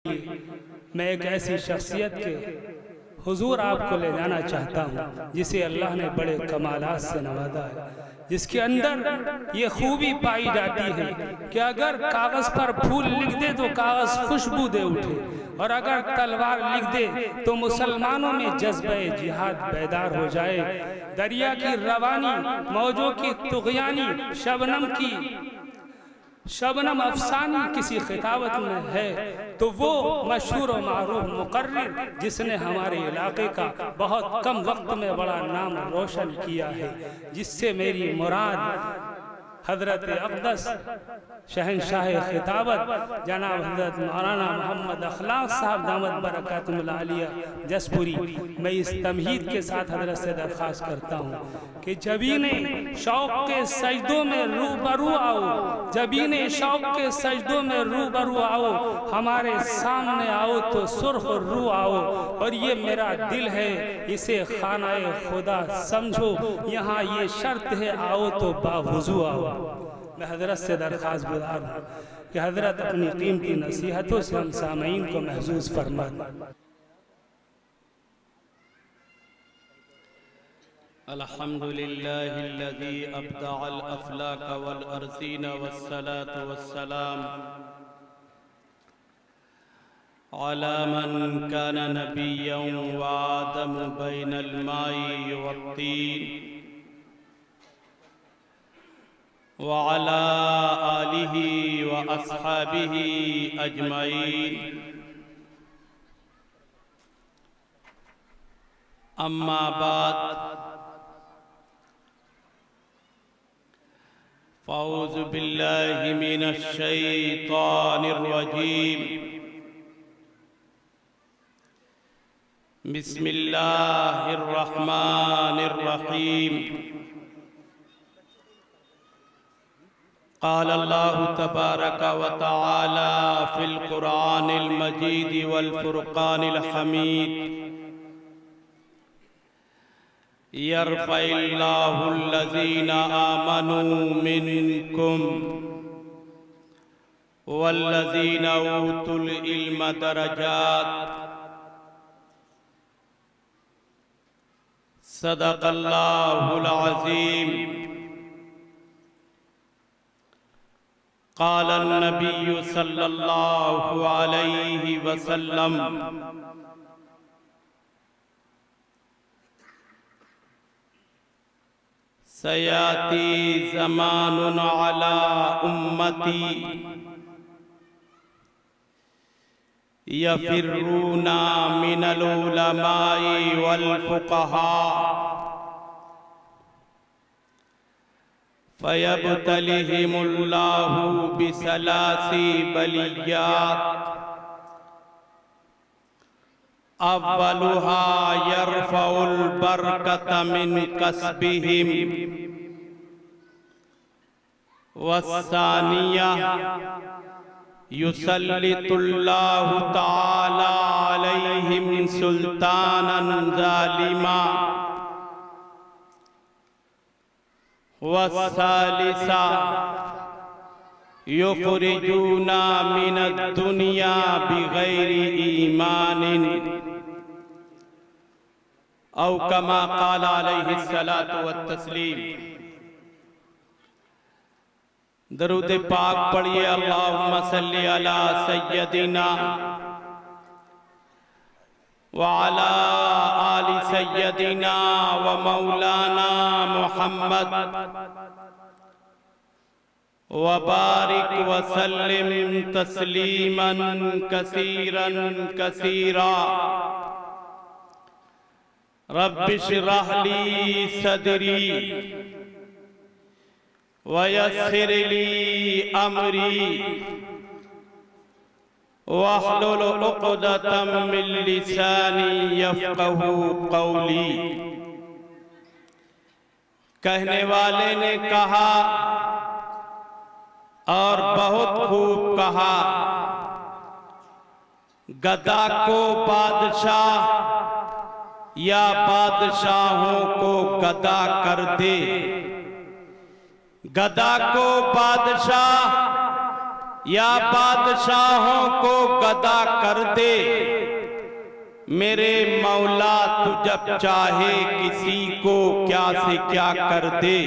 मैं एक ऐसी शख्सियत के हुजूर आपको ले जाना चाहता हूँ जिसे अल्लाह ने बड़े कमालात से नवाजा है, जिसके अंदर ये खूबी पाई जाती है कि अगर कागज़ पर फूल लिख दे तो कागज़ खुशबू दे उठे, और अगर तलवार लिख दे तो मुसलमानों में जज्बे जिहाद बेदार हो जाए। दरिया की रवानी, मौजों की तुग़यानी, शबनम अफसानी किसी खिताबत में है तो वो मशहूर और मारूफ मुकर्रिर जिसने हमारे इलाके का बहुत कम वक्त में बड़ा नाम रोशन किया है, जिससे मेरी मुराद हज़रत अक़दस शहनशाह खिताबत जनाब हज़रत मौलाना मोहम्मद अखलाक साहब दामत बरकातुहुल आलिया जसपुरी। मैं इस तमहीद के साथ हज़रत से दरख्वास्त करता हूँ कि जबीने शौक़ के सजदों में रूबरू आओ, जबीने शौक़ के सजदों में रूबरू आओ, हमारे सामने आओ तो सुर्ख रू आओ, और ये मेरा दिल है इसे खानाए खुदा समझो, यहाँ ये शर्त है आओ तो बावुज़ू आओ। मैं हज़रत से दरख्वास्त गुज़ार हूँ कि हज़रत अपनी कीमती नसीहतों से हम सामईन को महसूस फरमा दें। अल्हम्दुलिल्लाहिल्लज़ी अब्दअल अफ़लाक वल अर्ज़ीन वस्सलातु वस्सलाम अला मन कान नबिय्यन व आदम बैनल माई वत्तीन व अला आलिहि व अस्हाबिहि अजमईन। अम्मा बाद फ़अऊज़ु बिल्लाहि मिनश शैतानिर रजीम। बिस्मिल्लाहिर रहमानिर रहीम। क़ाल अल्लाहु तबारक व तआला फ़िल क़ुरआनिल मजीद वल फ़ुरक़ानिल हमीद। यरफ़इल्लाहुल्लज़ीना आमनू मिनकुम वल्लज़ीना ऊतुल इल्म दरजात। सदक़ल्लाहुल अज़ीम। क़ाल नबिय्यु सल्लल्लाहु अलैहि वसल्लम सयाती ज़मानुन अला उम्मती यफ़िर्रूना मिनल उलमाई वल फ़ुक़हा फ़यब्तलिहिमुल्लाहु बिसलासी बलियात। अव्वलुहा यरफ़उल बरकत मिन कसबिहिम वस्सानिया युसल्लितुल्लाहु तआला अलैहिम सुल्तानन ज़ालिमा। वस्सालिसा युख़रिजूना मिनद दुनिया बिग़ैरि ईमानिन औ कमा क़ाल अलैहिस्सलातु वत्तस्लीम। दरूद पाक पढ़िए। अल्लाहुम्मा सल्लि अला सय्यदिना व अला आलि सय्यदिना व मौलाना मुहम्मद व बारिक व सल्लिम तस्लीमन कसीरन कसीरा। रब्बि इश्रह ली सदरी व यस्सिर ली अमरी वहलुल उक़दतम मिन लिसानी यफ़क़हू क़ौली। कहने वाले ने कहा और बहुत खूब कहा, गदा को बादशाह या बादशाहों को गदा कर दे, गदा को बादशाह या बादशाहों को गदा कर दे, मेरे मौला तू जब चाहे किसी को क्या से क्या कर दे।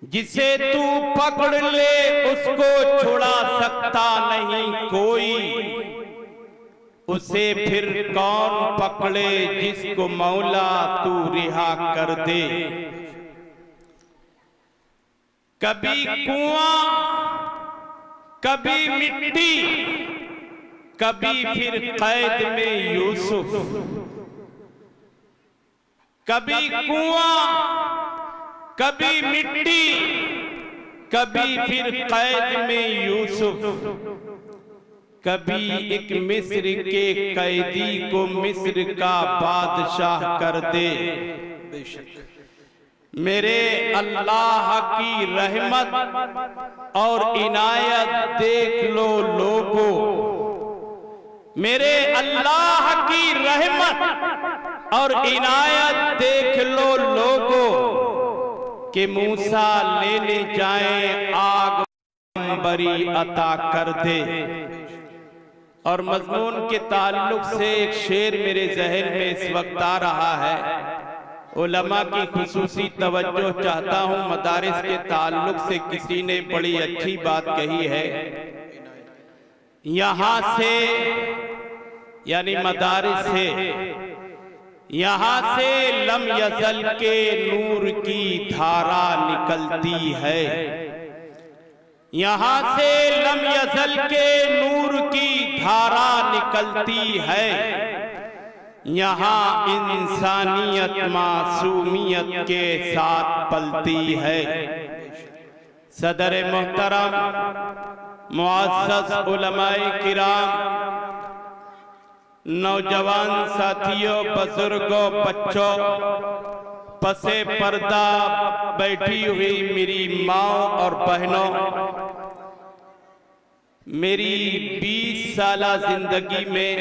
जिसे तू पकड़ ले उसको छुड़ा सकता नहीं कोई, उसे फिर कौन पकड़े जिसको मौला तू रिहा कर दे। कभी कुआं कभी मिट्टी, कभी फिर कैद में यूसुफ। कभी कुआं कभी मिट्टी, कभी फिर कैद में यूसुफ। कभी एक मिस्र के कैदी को मिस्र का बादशाह कर दे। मेरे अल्लाह की रहमत और इनायत देख लो लोगों, मेरे अल्लाह की रहमत और इनायत देख लो लोगों, कि मूसा लेने जाएं आग बरी अता कर दे। और मजमून के ताल्लुक से एक शेर मेरे जहन में इस वक्त आ रहा है, उलमा की खुसूसी तवज्जो चाहता हूं। मदारिस के ताल्लुक से किसी ने बड़ी अच्छी बात कही है। यहां से यानी मदारिस से, यहां से लम यज़ल के नूर की धारा निकलती है। यहां से लम यज़ल के नूर की धारा निकलती है। यहाँ इंसानियत मासूमियत के साथ पलती है। सदर मोहतरम मुअज़्ज़ज़ उलमाए किराम, नौजवान साथियों, बुजुर्गों, बच्चों, पसे पर्दा बैठी हुई मेरी माँ और बहनों, मेरी 20 साला जिंदगी में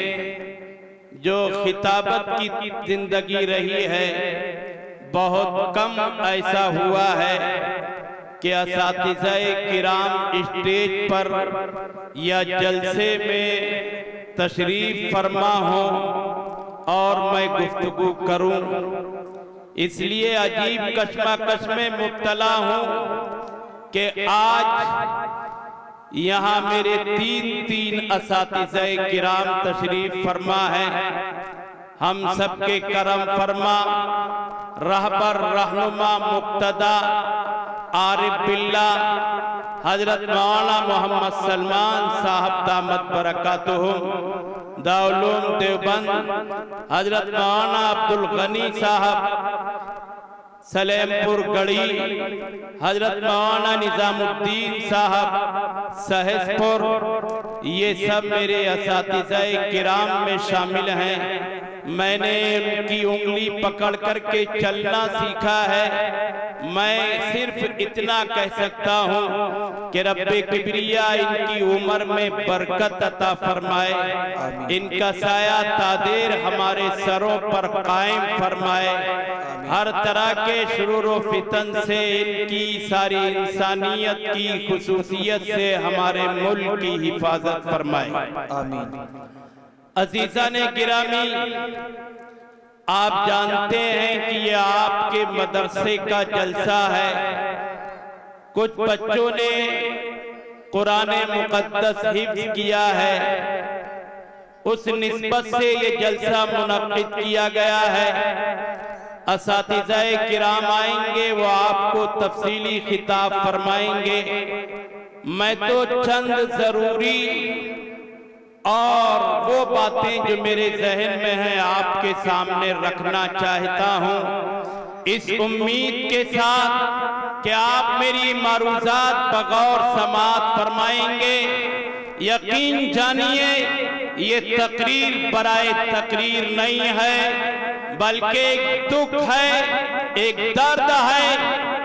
जो खिताबत की जिंदगी रही है, बहुत कम ऐसा हुआ है कि असातिज़ाए किराम स्टेज पर या जलसे में तशरीफ फरमा हो और मैं गुफ्तगू करूं। इसलिए अजीब कश्मकश में मुब्तला हूं कि आज यहाँ मेरे तीन असातिज़ाए किराम तशरीफ फरमा है। हम सबके करम फरमा, रहबर रहनुमा मुक्तदा आरिफ बिल्ला हजरत मौलाना मोहम्मद सलमान साहब दामत बरकातुहुम दाउलूम देवबंद, हजरत मौलाना अब्दुल गनी साहब सलेमपुर गढ़ी, हजरत मौलाना निजामुद्दीन साहब सहसपुर, ये सब मेरे असातिज़ाए किराम में शामिल हैं। मैंने उनकी उंगली पकड़ करके चलना सीखा है। मैं सिर्फ इतना कह सकता हूँ कि रब्बे किबरिया इनकी उम्र में बरकत अता फरमाए, इनका साया तादेर हमारे सरों पर कायम फरमाए, हर तरह के शुरूर व फितन से, इनकी सारी इंसानियत की खुसूसियत से हमारे मुल्क की हिफाजत फरमाए, आमीन। अजीज़ान गिरामी, आप जानते हैं कि ये आपके मदरसे का जलसा है। कुछ बच्चों ने कुरान मुक़द्दस हिफ्ज़ किया है, उस निस्बत से ये जलसा मुनक़्क़िद किया गया है। असातिज़ाए किराम आएंगे, वो आपको तफसीली खिताब फरमाएंगे। मैं तो चंद जरूरी और वो बातें जो मेरे जहन में हैं आपके सामने रखना चाहता हूँ, इस उम्मीद के साथ कि आप मेरी मारूज़ात बगौर समाअत फरमाएंगे। यकीन जानिए ये तकरीर बराए तकरीर नहीं है, बल्कि एक दुख है, एक दर्द है,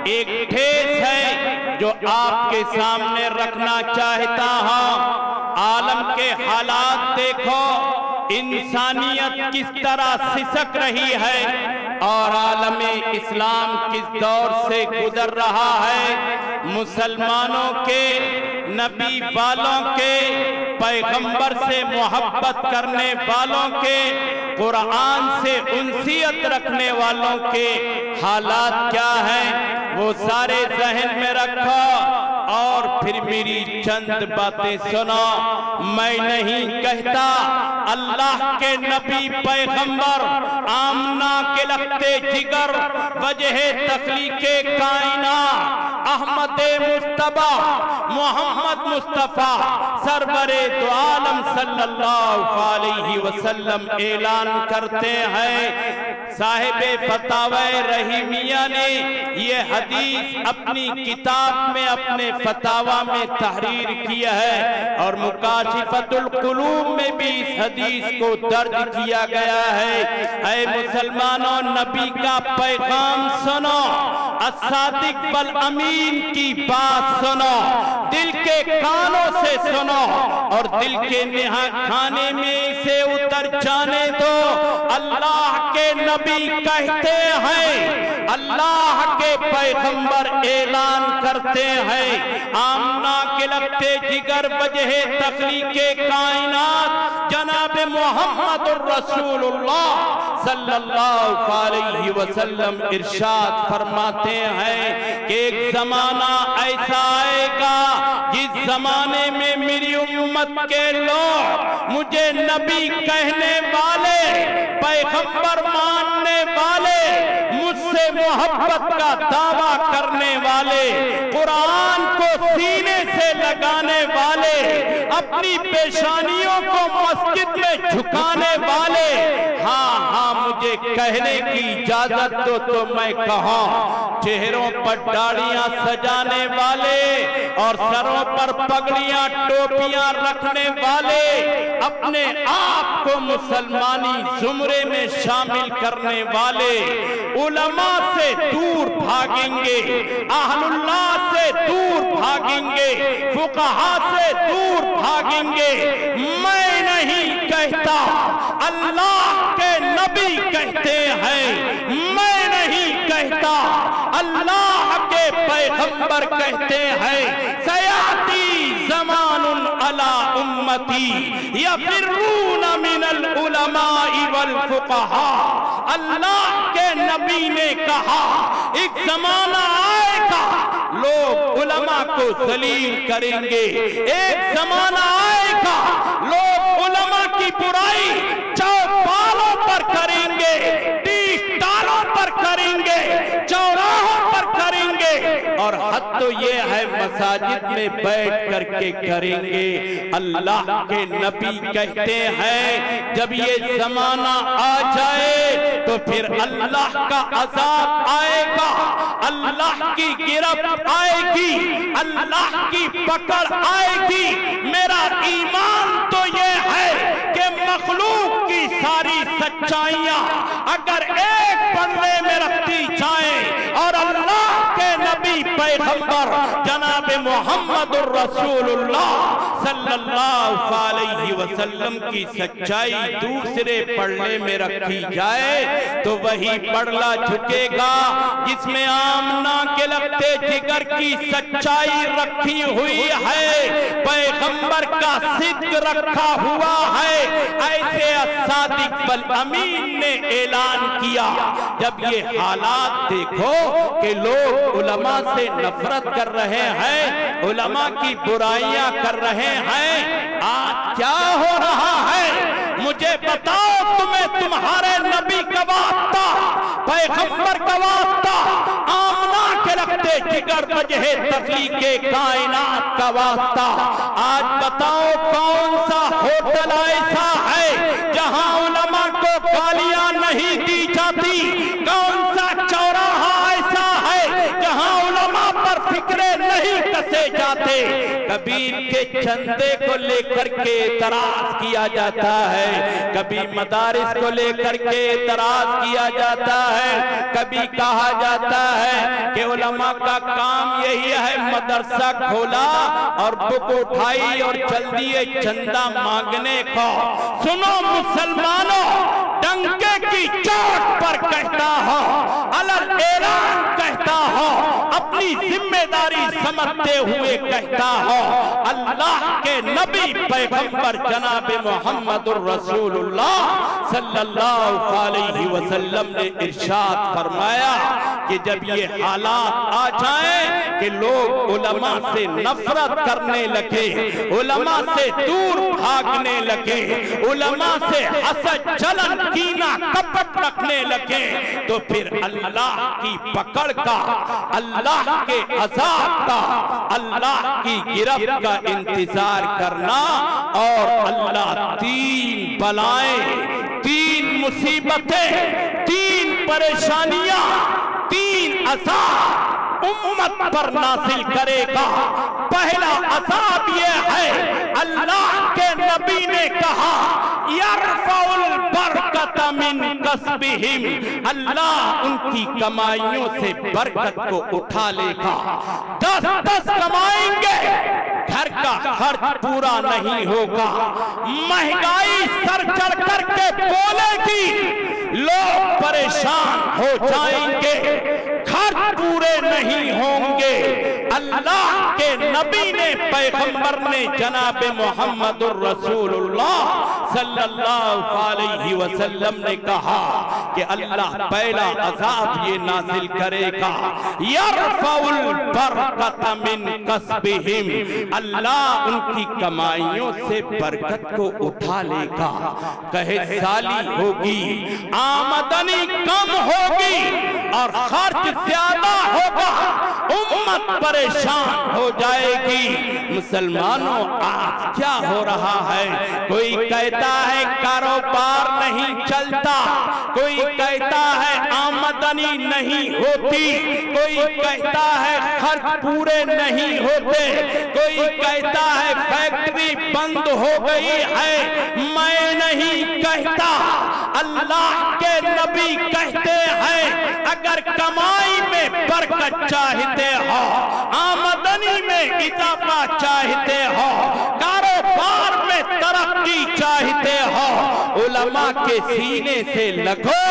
एक ठेस है जो आपके सामने रखना चाहता हूँ। आलम के हालात देखो, इंसानियत किस तरह सिसक रही है और आलमे इस्लाम किस दौर से गुजर रहा है। मुसलमानों के नबी वालों के, पैगंबर से मोहब्बत करने वालों के, कुरान से उनसियत रखने वालों के हालात क्या हैं वो सारे जहन में रखो और फिर मेरी चंद बातें सुनो। मैं नहीं कहता अल्लाह के नबी पैगंबर आमना के लगते जिगर, वजह तख्लीके कायनात, अहमद मुस्तफा मोहम्मद मुस्तफा सरवरे दो आलम सल्लल्लाहु अलैहि वसल्लम ऐलान करते हैं। साहिबे फतावे रहीमिया ने ये हदीस अपनी किताब में, अपने फतावा में तहरीर किया है और मुकाशिफतुल कुलूब में भी इस हदीस को दर्ज किया गया है। ऐ मुसलमानों, नबी का पैगाम सुनो, अस्सादिक बल अमीन की बात सुनो, दिल के कानों से सुनो और दिल के नेहा खाने में इसे उतर जाने दो। अल्लाह के नबी कहते हैं, अल्लाह के पैगंबर ऐलान करते हैं, आमना के लगते जिगर वजह तख्लीके कायनात जनाब मोहम्मदुर रसूलुल्लाह सल्लल्लाहु अलैहि वसल्लम इरशाद फरमाते हैं कि एक जमाना ऐसा आएगा जिस जमाने में मेरी उम्मत के लोग मुझे नबी कहने वाले, पैगंबर मानने वाले, मुझसे मोहब्बत का दावा करने वाले, कुरान को सीने से लगाने वाले, अपनी पेशानियों को मस्जिद में झुकाने वाले, हाँ हाँ मुझे कहने की इजाजत दो तो मैं कहूं, चेहरों पर दाढ़ियां सजाने वाले और सरों पर पगड़ियां टोपियां रखने वाले, अपने आप को मुसलमानी जुमरे में शामिल करने वाले, उलमा से दूर भागेंगे, अहलुल्लाह से दूर भागेंगे, फुकहा से दूर भागेंगे। मैं नहीं कहता, अल्लाह के नबी कहते हैं, मैं नहीं कहता, अल्लाह के पैगंबर कहते हैं, सयाती ज़मानुन अला उम्मती यफिर्रून मिनल उलमाई वल फुकहा। अल्लाह के नबी ने कहा एक जमाना आएगा लोग उलमा को जलील करेंगे, एक जमाना आएगा लोग उलमा की बुराई चौपालों पर करेंगे, टीटालों पर करेंगे, चौराहों पर करेंगे और हद तो ये है मसाजिद में बैठ करके करेंगे। अल्लाह के नबी कहते हैं जब ये जमाना आ जाए तो फिर अल्लाह का अज़ाब आएगा, अल्लाह की गिरफ्त आएगी, अल्लाह की पकड़ आएगी। मेरा ईमान तो ये है कि मखलूक की सारी सच्चाइयां अगर एक पन्ने में रखी जाए और अल्लाह के नबी पैगंबर जनाब मोहम्मदुर रसूलुल्लाह सल्लल्लाहु अलैहि वसल्लम की सच्चाई दूसरे पढ़ने में रखी जाए तो वही पढ़ला झुकेगा जिसमें आमना के लगते जिगर की सच्चाई रखी हुई है, पैगंबर का सिद्क रखा हुआ है। ऐसे अस्सादिक बल अमीन ने ऐलान किया। जब ये हालात देखो कि लोग उलमा से नफरत कर रहे हैं, उलमा की बुराइयां कर रहे हैं, आज क्या हो रहा है मुझे बताओ। तुम्हें तुम्हारे नबी का वास्ता, पैगंबर का वास्ता, आमना के लगते जिगर वजह तख्लीके कायनात का वास्ता। आज बताओ कौन सा होटल ऐसा है जहां उलमा को गालियां नहीं दी जाती, कौन सा चौराहा ऐसा है जहां उलमा पर फिक्रे नहीं कसे जाते। कबीर के चंदे को लेकर के एतराज किया जाता है, कभी मदारिस को लेकर के एतराज किया जाता है, कभी कहा जाता है कि उलमा का काम यही है मदरसा खोला और बुक उठाई और चल दिए चंदा मांगने को। सुनो मुसलमानों, डंके की चोट पर कहता हो, अलग ऐलान कहता हो, अपनी जिम्मे जिम्मेदारी समझते हुए कहता हो, अल्लाह के नबी पैगंबर जनाब मोहम्मदुर रसूलुल्लाह सल्लल्लाहु अलैहि वसल्लम ने इरशाद फरमाया कि जब ये हालात आ जाएं कि लोग उलमा से नफरत करने लगे, उलमा से दूर भागने लगे, उलमा से हसद जलन कीना कपट रखने लगे, तो फिर अल्लाह की पकड़ का, अल्लाह के अज़ाब का, अल्लाह की गिरफ्त का इंतजार करना। और अल्लाह तीन बलाएं, तीन मुसीबतें, तीन परेशानियां, तीन अज़ाब उम्मत पर नासिल करेगा। पहला अज़ाब यह है, अल्लाह के नबी ने कहा, यरफ़उल बरकत मिन कसबिहिम, अल्लाह उनकी कमाइयों से बरकत को उठा लेगा। 10-10 कमाएंगे, घर का खर्च पूरा नहीं होगा, महंगाई सर चढ़ करके बोलेगी, लोग परेशान हो जाएंगे, खर्च पूरे नहीं होंगे। अल्लाह के नबी ने, पैगंबर ने, जनाब मोहम्मदुर रसूलुल्लाह सल्लल्लाहु अलैहि वसल्लम ने कहा कि अल्लाह पहला अज़ाब ये नाज़िल करेगा, यरफ़उल बरकत मिन कसबिहिम, अल्लाह उनकी कमाइयों से बरकत को उठा लेगा। कहे साली होगी, आमदनी कम होगी और खर्च ज्यादा होगा, उम्मत परेशान हो जाएगी। मुसलमानों, आज क्या हो रहा है? कोई कहता है कारोबार नहीं चलता, कोई कहता है आमदनी नहीं होती, कोई कहता है खर्च पूरे नहीं होते, कोई कहता है फैक्ट्री बंद हो गई है। मैं नहीं कहता, अल्लाह के नबी कहते हैं, अगर कमाई में बरकत चाहते हो, आमदनी में इजाफा चाहते हो, कारोबार में तरक्की चाहते हो, उलमा के सीने से लगो,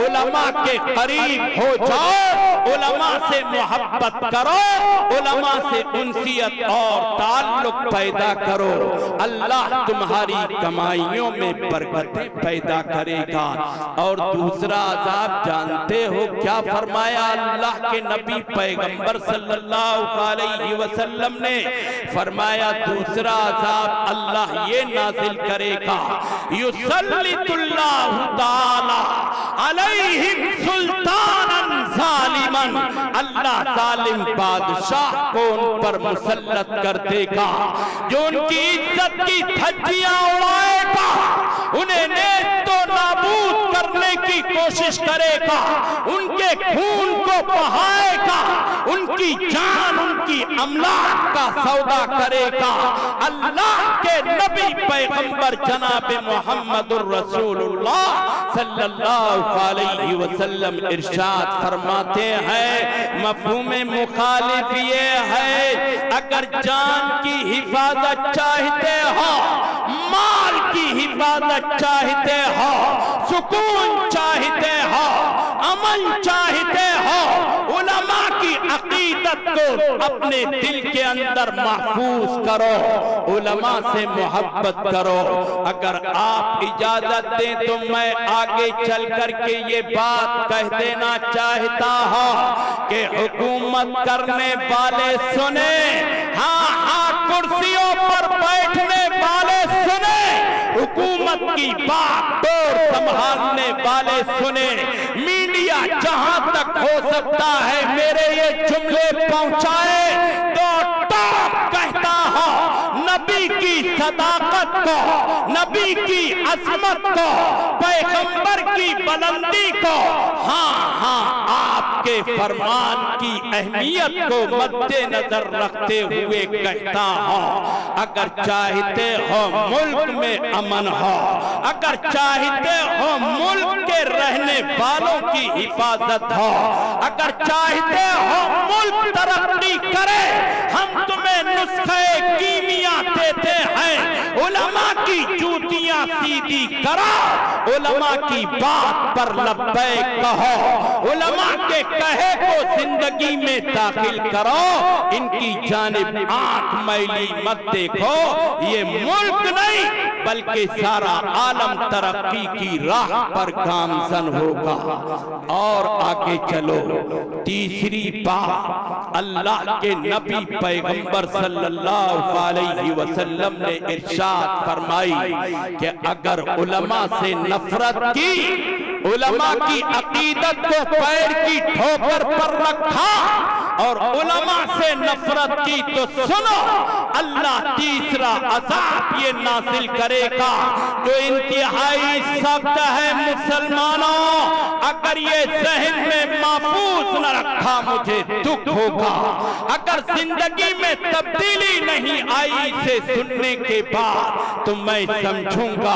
उलमा के करीब हो जाओ, उलमा से मोहब्बत करो, उलमा से उनसियत और ताल्लुक पैदा करो। अल्लाह तुम्हारी कमाइयों में बरकतें पैदा करेगा। और दूसरा अज़ाब जानते हो क्या फरमाया अल्लाह के नबी पैगंबर सल्लल्लाहु अलैहि वसल्लम ने? फरमाया दूसरा अज़ाब अल्लाह ये नाज़िल करेगा, युसल्लितुल्लाहु ताला अलैहिम सुल्तानन ज़ालिमन, अल्लाह जालिम बादशाह को उन पर मुसल्लत कर देगा, जो उनकी इज्जत की धज्जियां उड़ाएगा, उन्हें नेस्तो नाबूद करने की कोशिश करेगा, उनके खून को बहाएगा, उनकी जान, उनकी अमलाक का सौदा करेगा। अल्लाह के नबी पैगंबर जनाब मोहम्मदुर रसूलुल्लाह सल्लल्लाहु अलैहि वसल्लम इरशाद फरमाते हैं, मफ़हूम मुखालिफ ये है, अगर जान की हिफाजत चाहते हो, माल की हिफाजत चाहते हो, सुकून चाहते हो, अमन चाहते हो, उलमा की अकीदत को अपने दिल के अंदर महफूज करो, उलमा से मोहब्बत करो। अगर आप इजाजत दें तो मैं आगे चल करके ये बात कह देना चाहता हूँ कि हुकूमत करने वाले सुने, हाँ हाँ कुर्सियों पर बैठने वाले सुने, हुकूमत की बात डोर संभालने वाले सुने, मीडिया जहां तक हो सकता है मेरे ये जुमले पहुंचाए, तो टॉप कहता हूं, नबी की सदाकत को, नबी की अजमत को, पैगंबर की बुलंदी को, हाँ हाँ आपके फरमान की अहमियत को मद्देनजर रखते हुए कहता हूं, अगर चाहते हो मुल्क में अमन हो, अगर चाहते हो मुल्क के रहने वालों की हिफाजत हो, अगर चाहते हो मुल्क तरक्की करे, हम तुम्हें नुस्खे कीमिया देते हैं, उलमा की जूतियां सीधी करो, उलमा की बात पर लब्बैक कहो, उलमा के कहे को जिंदगी में दाखिल करो, इनकी जानिब आंख मैली मत देखो। ये मुल्क नहीं बल्कि सारा आलम तरक्की की राह पर गामजन होगा। और आगे चलो, तीसरी बात अल्लाह के नबी पैगंबर सल्लल्लाहु अलैहि वसल्लम ने इरशाद फरमाई कि अगर उलमा से नफरत की, उलमा की अकीदत को पैर की ठोकर पर रखा और उलमा से नफरत की, तो सुनो अल्लाह तीसरा अज़ाब ये नाज़िल करेगा जो इंतहाई सख्त है। मुसलमानों, अगर ये ज़हन में महफूज न रखा मुझे दुख होगा। अगर जिंदगी में तब्दीली नहीं आई इसे सुनने के बाद तो मैं समझूंगा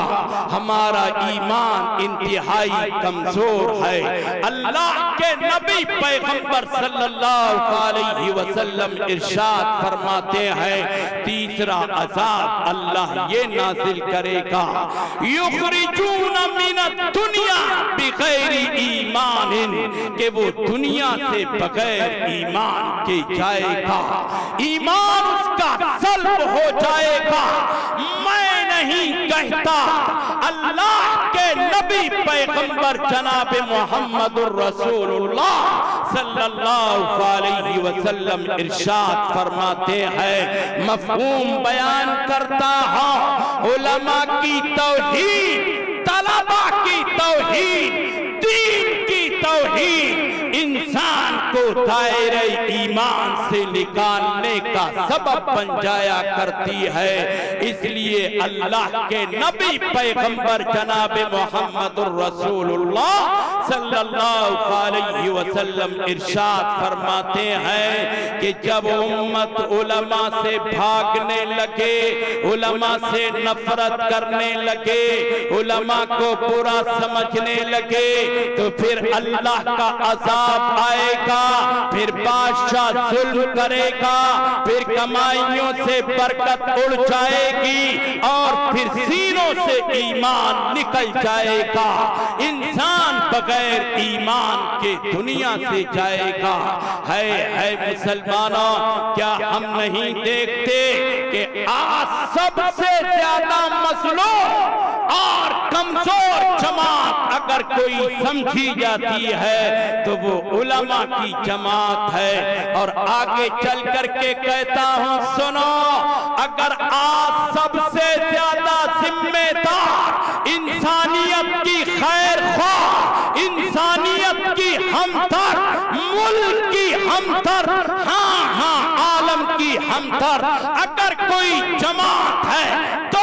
हमारा ईमान इंतहाई कमजोर है। अल्लाह के नबी पैगंबर सल्लल्लाहु अलैहि वसल्लम इरशाद फरमाते हैं, तीसरा अज़ाब अल्लाह ये नाज़िल करेगा, युखरिजून मिनद दुनिया बिगैरि ईमानिन, कि वो दुनिया से बगैर ईमान के जाएगा, ईमान उसका सल्ब हो जाएगा। मैं नहीं कहता, अल्लाह के नबी पैगंबर जनाब मुहम्मदुर रसूलुल्लाह सल्लल्लाहु अलैहि वसल्लम इरशाद फरमाते हैं, मफ़हूम बयान करता हूं, उलमा की तौहीद, तलबा की तौहीद, दीन की तौहीद इंसान को दायरे ईमान से निकालने का सबब बन जाया करती है। इसलिए अल्लाह के नबी पैगंबर जनाब मुहम्मदुर रसूलुल्लाह सल्लल्लाहु अलैहि वसल्लम इरशाद फरमाते हैं कि जब उम्मत उलमा से भागने लगे, उलमा से नफरत करने लगे, उलमा को बुरा समझने लगे, तो फिर अल्लाह का अज़ाब आएगा, फिर बादशाह जुल्म करेगा, फिर कमाइयों से बरकत उड़ जाएगी और फिर सीनों से ईमान निकल जाएगा। इंसान बगैर ईमान के दुनिया से जाएगा। है मुसलमानों, क्या हम नहीं देखते कि आज सबसे ज्यादा मसलूम और कमजोर जमात अगर कोई समझी जाती है तो वो उलमा की जमात है। और आगे चल करके कहता हूं, सुनो, अगर आज सबसे ज्यादा जिम्मेदार इंसानियत की खैर ख्वाह, इंसानियत की हमदर्द, मुल्क की हमदर्द, हाँ आलम की हमदर्द अगर कोई जमात है तो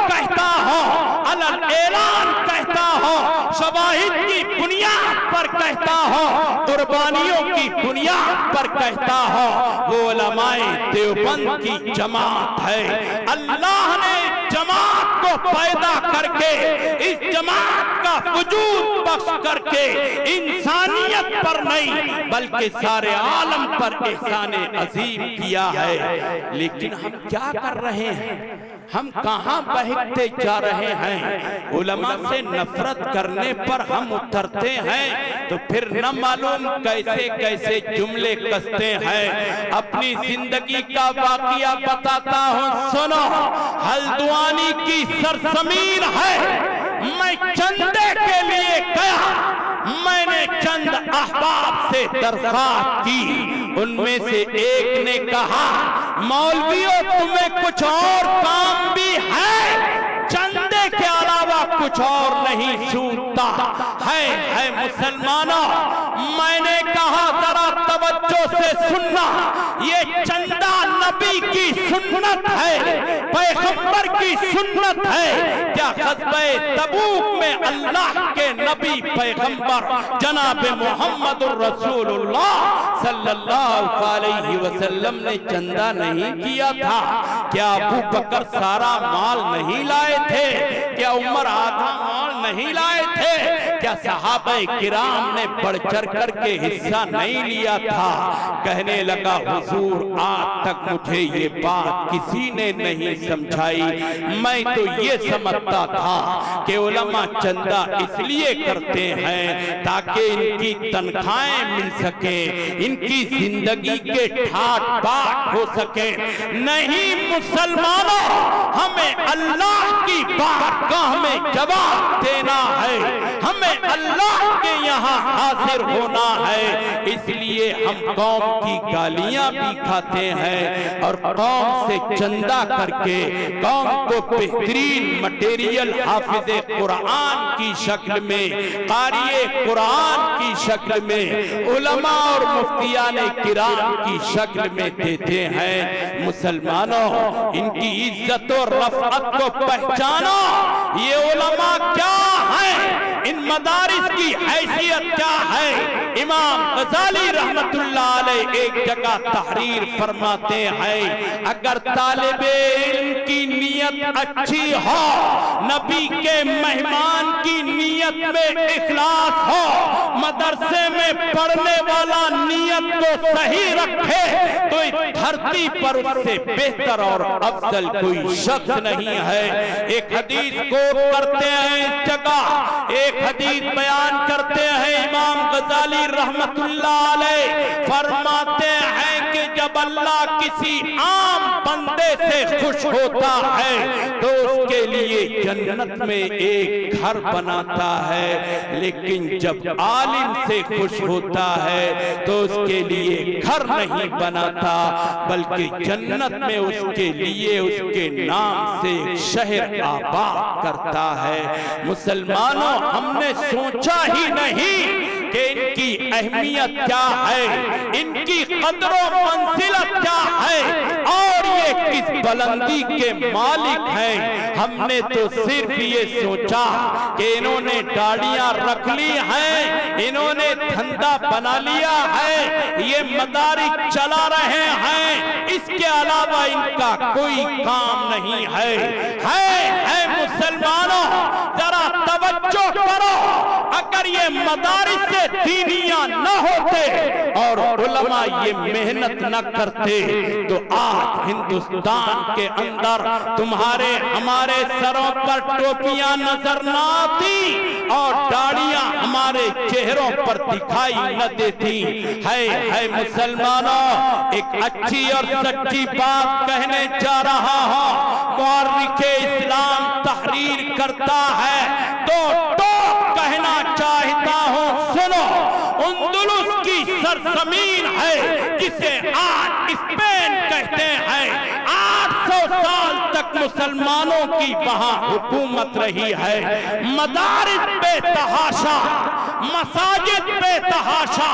कहता हो, अलल ऐलान कहता हो, शवाहिद की बुनियाद पर कहता हो, कुर्बानियों की बुनियाद पर कहता हो, वो उलमाए देवबंद की जमात है। अल्लाह ने जमात को पैदा करके, इस जमात का वजूद बख्श करके इंसानियत पर नहीं बल्कि सारे आलम पर एहसाने अजीम किया है। लेकिन हम क्या कर रहे हैं? हम कहां बहकते जा रहे हैं? उलमा से नफरत करने पर हम उतरते हैं तो फिर न मालूम कैसे कैसे जुमले कसते हैं। अपनी जिंदगी का वाकया बताता हूं, सुनो। हल्द्वानी की सरजमीन है, मैं चंदे के लिए गया, मैंने चंद अहबाब से दरख्वास्त की। उनमें से एक ने कहा, मौलवियों तुम्हें कुछ और काम भी है, चंदे के अलावा कुछ और नहीं सूझता है मुसलमानों। मैंने कहा जरा तवज्जो से सुनना, ये चंदा नबी की सुन्नत है, पैगंबर की सुन्नत है। क्या ग़ज़वे तबूक में अल्लाह के नबी पैगंबर जनाब मुहम्मदुर रसूलुल्लाह सल्लल्लाहु अलैहि वसल्लम ने चंदा नहीं किया था? क्या अबू बकर सारा माल नहीं लाए थे? क्या उमर आधा माल नहीं लाए थे? क्या सहाबा किराम ने बढ़ चढ़ करके हिस्सा नहीं लिया था? कहने लगा हुजूर आज तक मुझे ये बात किसी ने नहीं समझाई। मैं तो ये समझता था कि उलमा चंदा इसलिए करते हैं ताकि इनकी तनख्वाहें मिल सके, इनकी जिंदगी के ठाट बाट हो सके। नहीं मुसलमानों, हमें अल्लाह की बारगाह में जवाब देना है, हमें अल्लाह के यहाँ हाजिर होना है। इसलिए हम कौम की गालियां भी खाते हैं और कौम से चंदा करके कौम को बेहतरीन मटेरियल हाफिज़े कुरान की शक्ल में, क़ारिए कुरान की शक्ल में, उलमा और मुफ्तियाने किराम की शक्ल में देते हैं। मुसलमानों, इनकी इज्जत और रफ़अत को पहचानो। ये उलमा क्या है, इन मदारिस की हैसियत क्या है? इमाम गज़ाली रहमतुल्लाह अलैह एक जगह तहरीर फरमाते हैं, अगर तालिबे इल्म की नीयत अच्छी हो, नबी के मेहमान की नीयत में इखलास हो, मदरसे में पढ़ने वाला नीयत को सही रखे, तो इस धरती पर उससे बेहतर और अफजल कोई शख्स नहीं है। एक हदीस को करते हैं इस जगह, एक हदीस बयान करते हैं इमाम गज़ाली रहमतुल्लाह अलैह, फरमाते हैं कि जब अल्लाह किसी आम बंदे से खुश होता है तो उसके लिए जन्नत में एक घर बनाता है, लेकिन जब आलिम से खुश होता है तो उसके लिए घर नहीं बनाता, बल्कि जन्नत में उसके लिए उसके नाम से एक शहर आबाद करता है। मुसलमानों, हमने सोचा ही नहीं कि इनकी अहमियत क्या है, इनकी कदर व मंजिलत क्या है और ये किस बुलंदी के मालिक हैं। हमने तो सिर्फ ये सोचा कि इन्होंने दाढ़ियां रख ली हैं, इन्होंने धंधा बना लिया है, ये मदारिस चला रहे हैं, इसके अलावा इनका कोई काम नहीं है मुसलमानों, जरा तवज्जो करो। अगर ये मदारिस से दीनिया न होते और उलमा ये मेहनत न करते तो आज हिंदुस्तान के अंदर तुम्हारे हमारे सरों पर टोपियां नजर न आती और दाढ़ियां हमारे चेहरों पर दिखाई न देती। है मुसलमानों, एक अच्छी और सच्ची बात कहने जा रहा हूं। मुअर्रिखे इस्लाम तहरीर करता है तो कहना चाहता हूं, सुनो। अंदलुस की सरजमीन है जिसे आज स्पेन कहते हैं, 800 साल तक मुसलमानों की वहां हुकूमत रही है। मदारिस बेतहाशा, मसाजिद बेतहाशा,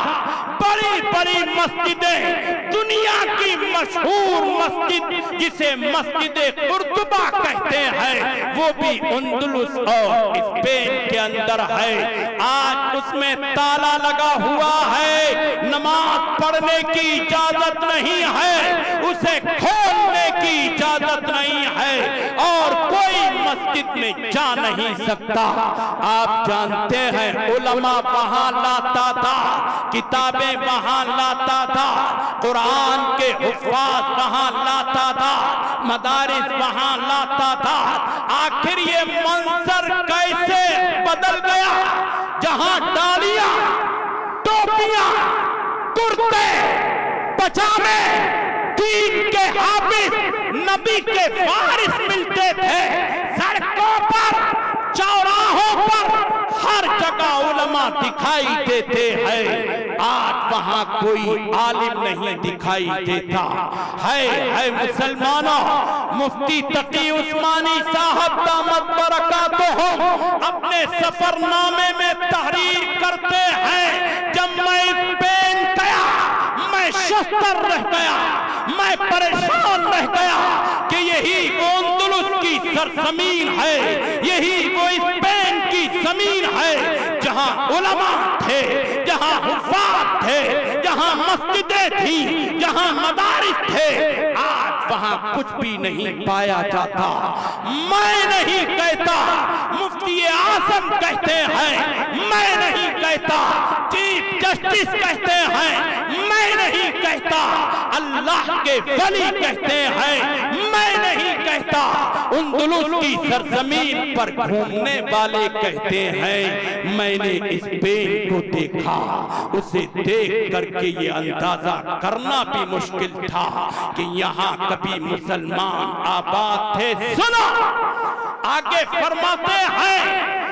बड़ी बड़ी मस्जिदें, दुनिया की मशहूर मस्जिद जिसे मस्जिदे कुर्तुबा कहते हैं, वो भी अंदलुस और स्पेन के अंदर है। आज उसमें ताला लगा हुआ है, नमाज पढ़ने की इजाजत नहीं है, उसे खोलने की इजाजत नहीं है और कोई मस्जिद में जा नहीं सकता। आप जानते हैं उलमा वहां लाता था, किताबें वहां लाता था, कुरान के हुफ़ाज़ वहां लाता था, मदारिस वहां लाता था। आखिर ये मंजर कैसे बदल गया, जहां डालियां, टोपियां, कुर्ते, पजामे, दीन के हाफिज, नबी के वारिस मिलते थे। सड़कों पर, चौराहों पर, हर जगह उलमा दिखाई देते हैं। आज वहां कोई आलिम नहीं दिखाई देता है मुसलमानों। मुफ्ती तकी उस्मानी साहब दामत बरकातुहू अपने सफरनामे में तहरीर करते हैं, जब मैं स्पेन गया मैं शस्तर रह गया, मैं परेशान रह गया कि यही अंदलुस की सरजमीन है, यही वो स्पेन की जमीन है जहां उलमा थे, जहां हुफ़ाज़ थे, जहां मस्जिदें थी, जहां मदारिस थे। आज वहां कुछ भी नहीं पाया जाता। मैं नहीं कहता, मुफ्ती आजम कहते हैं, मैं नहीं कहता, चीफ जस्टिस कहते हैं, मैं नहीं कहता, अल्लाह के वली कहते हैं, मैं नहीं कहता, अंदलुस की सरजमीन पर घूमने वाले कहते हैं। मैंने इस पेड़ को देखा, उसे देख करके ये अंदाजा करना भी मुश्किल था कि यहाँ कभी मुसलमान आबाद थे। सुनो, आगे फरमाते हैं,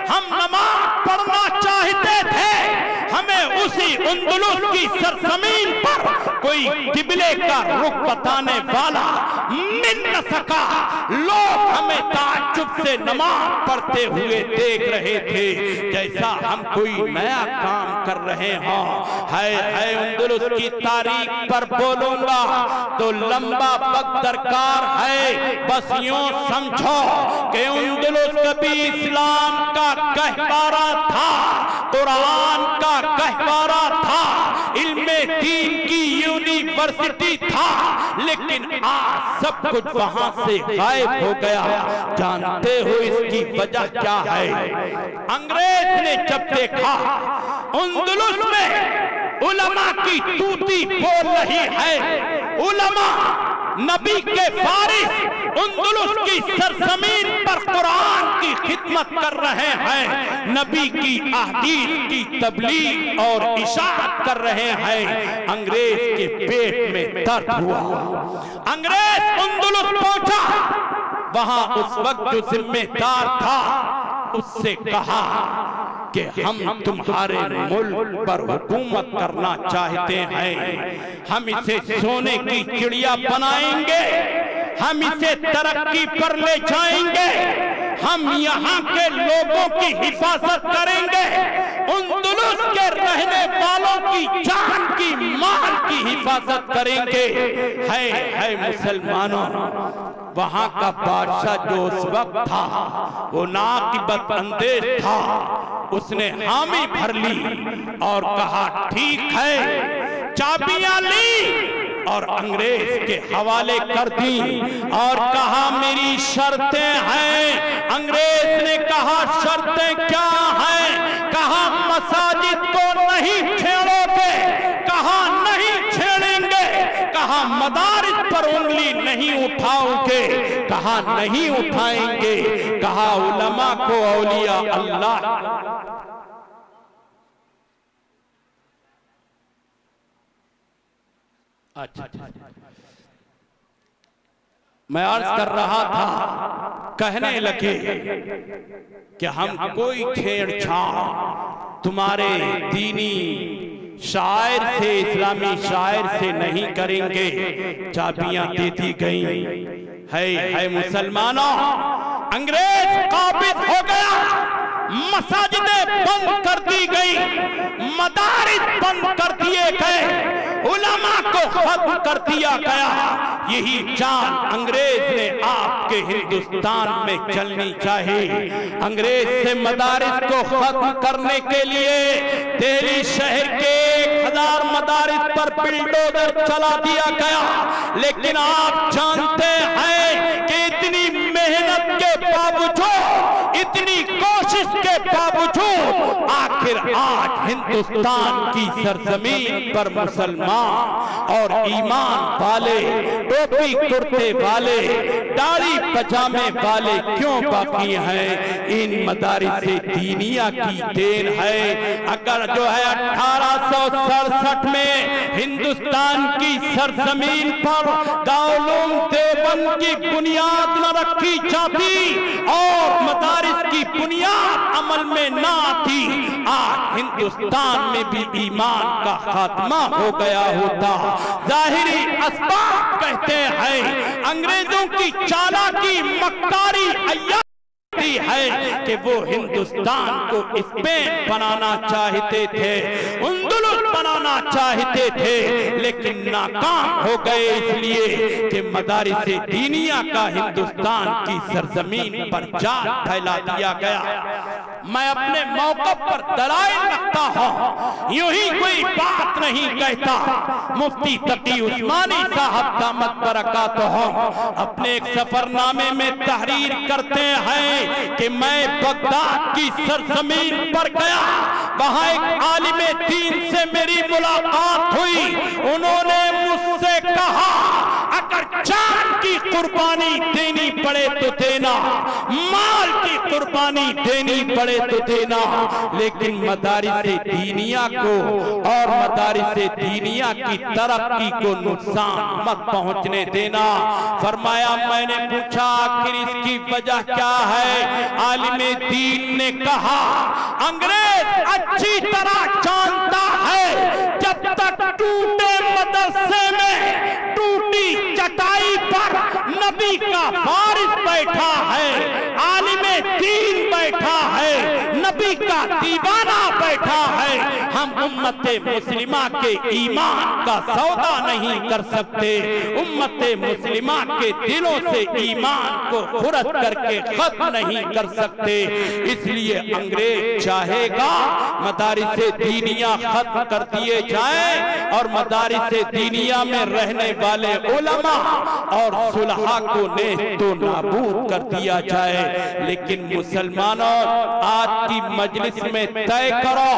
हम नमाज पढ़ना चाहते थे, हमें उसी अंदलुस की सरजमीन पर कोई किबले का रुख बताने वाला मिल न सका। लोग हमें ताज्जुब से नमाज पढ़ते हुए देख रहे थे, जैसा हम कोई नया काम कर रहे हों। है अंदलुस की तारीख पर बोलूंगा तो लंबा वक्त दरकार है। बस यूं समझो कि अंदलुस कभी इस्लाम का गहवारा था, कुरान का गहवारा था, इल्मे दीन की यूनिवर्सिटी था, लेकिन आज सब कुछ वहां से गायब हो गया। जानते हो इसकी वजह क्या है? अंग्रेज ने जब देखा अंदलुस में उलमा की तूती बोल रही है, उलमा नबी के वारिस अंदलुस की सरजमीन पर कुरान की खिदमत कर रहे हैं, नबी की अहदीस की तबलीग और इशाअत कर रहे हैं। अंग्रेज के पेट में दर्द हुआ। अंग्रेज अंदलुस पहुंचा, वहां उस वक्त जो जिम्मेदार था उससे कहा कि हम तुम्हारे मुल्क पर हुकूमत करना चाहते हैं, हम इसे सोने की चिड़िया बनाएंगे, हम इसे तरक्की पर ले जाएंगे, हम यहाँ के लोगों की हिफाजत करेंगे, अंदलुस के रहने वालों की जान की माल की हिफाजत करेंगे। है मुसलमानों, वहां का बादशाह जो उस वक्त था वो नाकिबत अंदेश था, उसने हामी भर ली और कहा ठीक है, चाबियां ली और अंग्रेज के हवाले कर दी और कहा मेरी शर्तें हैं। अंग्रेज ने कहा शर्तें क्या हैं? कहा मसाजिद को नहीं छेड़ोगे, कहा नहीं छेड़ेंगे, कहा मदारिस पर उंगली नहीं उठाओगे, कहा नहीं उठाएंगे, कहा उलमा को औलिया अल्लाह। अच्छा, मैं अर्ज कर रहा था, कहने लगे कि हम कोई छेड़छाड़ तुम्हारे दीनी शायर से, इस्लामी शायर से नहीं करेंगे। चाबियां दे दी गई। है मुसलमानों, अंग्रेज काबिज हो गया, मसाजिदें बंद कर दी गई, मदारिस बंद कर दिए गए, उलमा को खत्म कर दिया गया। यही जान अंग्रेज ने आपके हिंदुस्तान में चलनी चाहिए। अंग्रेज से मदारिस को खत्म करने के लिए दिल्ली शहर के 1000 मदारिस पर बिल्डोजर चला दिया गया, लेकिन आप जानते हैं कि इतनी मेहनत के बावजूद, इतनी कोशिश के बावजूद आखिर आज हिंदुस्तान की सरजमीन पर मुसलमान और ईमान वाले, टोपी कुर्ते वाले, दाढ़ी पजामे वाले क्यों बाकी हैं? इन मदारिस दीनिया की देन है। अगर जो है 1867 में हिंदुस्तान की सरजमीन पर दारुल देवबंद की बुनियाद न रखी जाती और मदारिस की बुनियाद अमल में ना आती, आज हिंदुस्तान में भी ईमान का खात्मा हो गया होता। जाहिरी असबाब कहते हैं, अंग्रेजों की चालाकी, मक्कारी, अय्याशी कहती है कि वो हिंदुस्तान को स्पेन बनाना चाहते थे, अंदलुस बनाना चाहते थे, लेकिन नाकाम हो गए इसलिए कि मदारिस दीनिया का हिंदुस्तान की सरजमीन पर जाल फैला दिया गया। मैं अपने मौके पर दलाइल रखता हूँ, यूं ही कोई बात नहीं कहता। मुफ्ती तकी उस्मानी साहब दामत बरकातुहू अपने एक सफरनामे में तहरीर करते हैं कि मैं बगदाद की सरजमीन पर गया, वहां एक आलिमे दीन से मेरी मुलाकात हुई। उन्होंने मुझसे कहा अगर जान की कुर्बानी देनी पड़े तो देना, माल की कुर्बानी देनी पड़े तो देना, लेकिन मदारिस दीनिया को और मदारिस दीनिया की तरक्की को नुकसान मत पहुंचने देना। फरमाया, मैंने पूछा आखिर इसकी वजह क्या है? आलिमे दीन ने कहा अंग्रेज अच्छी तरह जानता है जब तक टूटे मदरसे में टूटी चटाई पर नबी का वारिस बैठा है, आलिमे दीन बैठा है, नबी का दीवाना बैठा है, हम उम्मते मुस्लिमा के ईमान का सौदा नहीं कर सकते, उम्मते मुस्लिमा के दिलों से ईमान को खुरद करके खत्म नहीं कर सकते। इसलिए अंग्रेज चाहेगा मदारिस दीनिया खत्म कर दिए जाए और मदारिस दीनिया में रहने वाले उलमा और सुलहा को नेस्तो नाबूद कर दिया जाए। लेकिन मुसलमानों, आज की मजलिस में तय करो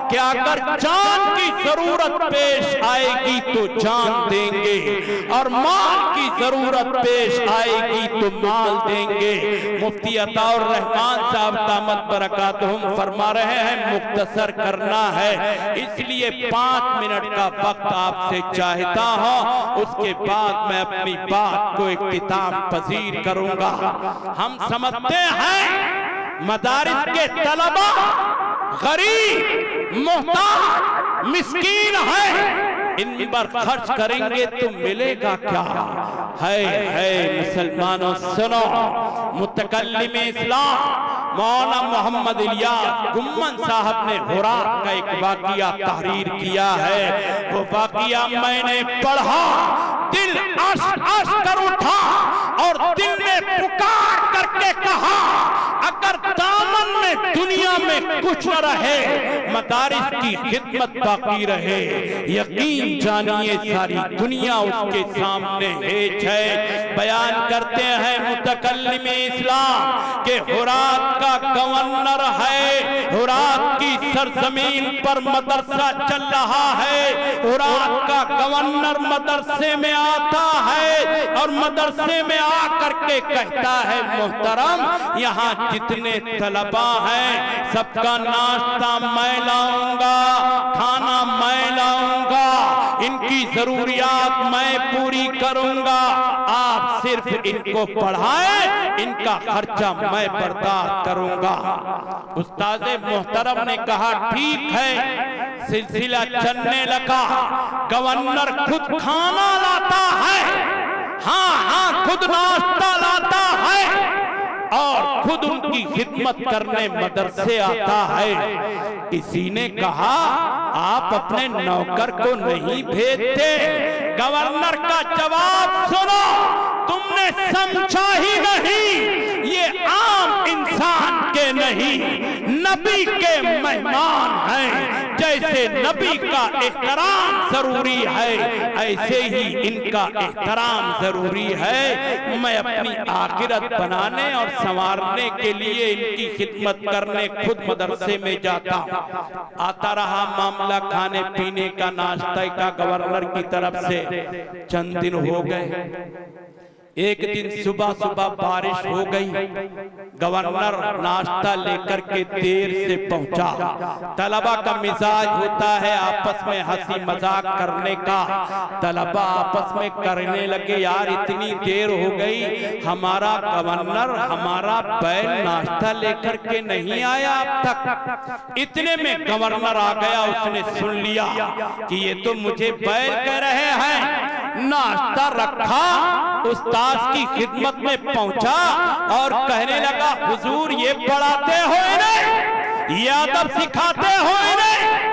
कि अगर जान की जरूरत पेश आएगी तो जान देंगे और माल की जरूरत पेश आएगी तो माल देंगे। मुफ्ती अताउर रहमान साहब दामत बरकातुहू फरमा रहे हैं मुख्तसर करना है, इसलिए 5 मिनट का वक्त आपसे चाहता हूं, उसके बाद मैं अपनी बात को इख्तिताम पजीर करूंगा। हम समझते हैं मदारिस के तलबा गरीब, मोहताज, मिस्कीन है, इन पर खर्च करेंगे तो मिलेगा क्या? है मुसलमानों सुनो, मुतकल्लिम इस्लाम मौलाना मोहम्मद इलियास गुम्मन साहब ने हुरात का एक वाक़िया तहरीर किया है। वो वाक़िया मैंने पढ़ा, दिल अश कर उठा और दिल ने पुकार करके कहा अगर दामन में दुनिया में कुछ न रहे, मदारिस की खिदमत बाकी रहे, यकीन जानिए सारी दुनिया उसके सामने हेज है। बयान करते हैं मुतकल्लिम इस्लाम के हुरात का गवर्नर है, हुरात की सरजमीन पर मदरसा चल रहा है, हुरात का गवर्नर मदरसे में आता है और मदरसे में आकर के कहता है मोहतरम, यहाँ जितने तलबा हैं सबका नाश्ता मैं लाऊंगा, खाना मैं लाऊंगा, इनकी जरूरियात मैं पूरी करूंगा, आप सिर्फ इनको पढ़ाएं, इनका खर्चा मैं बर्दाश्त करूंगा। उस्ताद मोहतरम ने कहा ठीक है। सिलसिला चलने लगा, गवर्नर खुद खाना लाता है, हाँ खुद नाश्ता लाता है और खुद उनकी खिदमत करने मदरसे आता है। किसी ने कहा आप अपने नौकर को नहीं भेजते? गवर्नर का जवाब सुनो, तुमने समझा ही नहीं, ये आम इंसान के नहीं नबी के मेहमान हैं। जैसे नबी का एहतराम जरूरी है, ऐसे ही इनका एहतराम जरूरी है। मैं अपनी आखिरत बनाने और संवारने के लिए इनकी खिदमत करने खुद मदरसे में जाता हूँ। आता रहा मामला खाने पीने का, नाश्ते का गवर्नर की तरफ से। चंद दिन हो गए, एक दिन सुबह सुबह बारिश हो गई, गवर्नर नाश्ता लेकर के देर से पहुंचा। तलबा का मिजाज होता है आपस में हंसी मजाक करने का, तलबा आपस में करने लगे यार इतनी देर हो गई, हमारा गवर्नर हमारा बैल नाश्ता लेकर के नहीं आया अब तक। इतने में गवर्नर आ गया, उसने सुन लिया कि ये तो मुझे बैल कह रहे हैं, नाश्ता रखा, उस्ताद की खिदमत में पहुंचा और कहने लगा, हुजूर ये पढ़ाते हो इन्हें, ये अदब सिखाते हो इन्हें,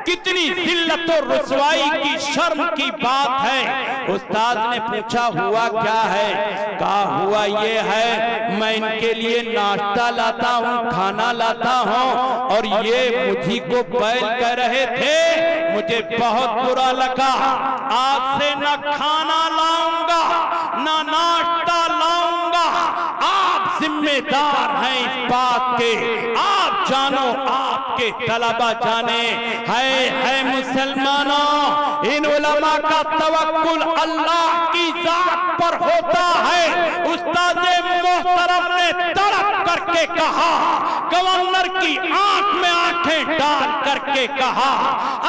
कितनी जिल्लत और रुसवाई की शर्म की बात है। उस्ताद ने पूछा हुआ क्या है? कहा हुआ ये है, मैं इनके लिए नाश्ता लाता हूँ, खाना लाता हूँ, और ये मुझी को बैल कह रहे थे, मुझे बहुत बुरा लगा, आज से न खाना लाऊंगा न नाश्ता लाऊंगा, आप जिम्मेदार हैं इस बात के, आप जानो, आपके तलबा जाने। है मुसलमानों, इन उलमा का तवक्कुल अल्लाह की जात पर होता है। उस्ताद मोहतरम ने तड़प करके कहा, गवर्नर की आंख में आंखें डाल करके कहा,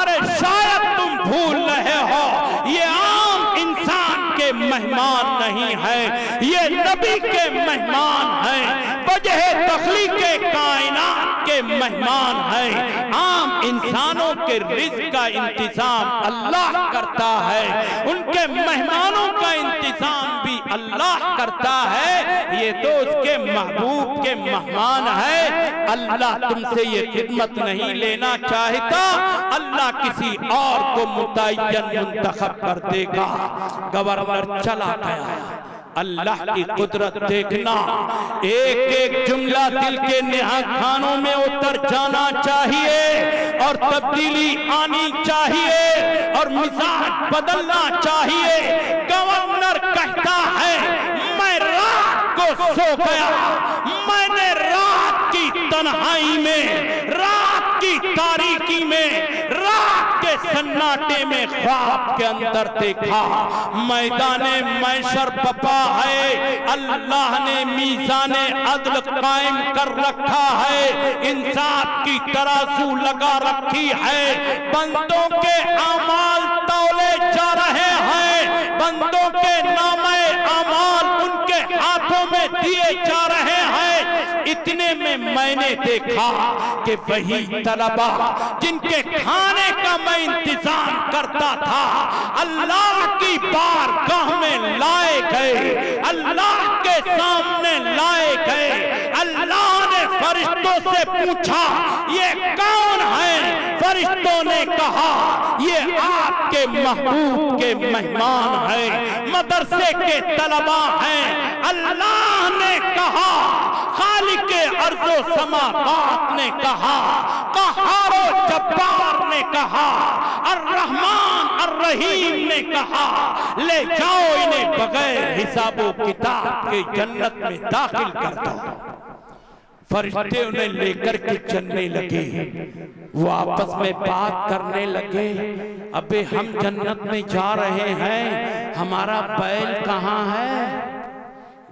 अरे शायद तुम भूल रहे हो, ये आम इंसान के मेहमान नहीं है, ये नबी के मेहमान हैं, वजह तख्लीक के कायनात के मेहमान हैं। आम इंसानों के रिज़्क़ का इंतजाम अल्लाह करता है, उनके मेहमानों का इंतजाम भी अल्लाह करता है। ये तो उसके महबूब के मेहमान है। अल्लाह तुमसे ये खिदमत नहीं लेना चाहता, अल्लाह किसी और को मुतय्यन मुंतखब कर देगा। गवर्नर चला गया। अल्लाह की कुदरत देखना, एक एक जुमला दिल के नेहा खानों में उतर जाना चाहिए और तब्दीली आनी चाहिए और मिजाज बदलना चाहिए। गवर्नर कहता है, मैं रात को सो गया, मैंने रात की तन्हाई में, रात की तारीकी में, रात के सन्नाटे में ख्वाब के अंदर देखा, मैदाने मैशर बपा है, अल्लाह ने मीज़ाने अदल कायम कर रखा है, इंसाफ की तराजू लगा रखी है, बंदों के अमाल तौले जा रहे हैं, बंदों के नामे अमाल उनके हाथों में दिए जा रहे हैं। इतने में मैंने देखा कि वही तलबा जिनके खाने का मैं इंतजाम करता था, अल्लाह की बारगाह में लाए गए, अल्लाह के सामने लाए गए। अल्लाह ने फरिश्तों से पूछा, ये कौन है? फरिश्तों ने कहा, ये आपके महबूब के मेहमान हैं, मदरसे के तलबा हैं। अल्लाह ने कहा, खालिक अर्ज़ो समावात ने कहा, क़हारो जब्बार ने कहा, अर्रहमान अर्रहीम ने कहा, ले जाओ इन्हें बगैर हिसाबो किताब के जन्नत में दाखिल कर दो। फरिश्ते उन्हें लेकर के चलने लगे, वो आपस में बात करने लगे, अबे हम जन्नत में जा रहे हैं, हमारा बैल कहाँ है?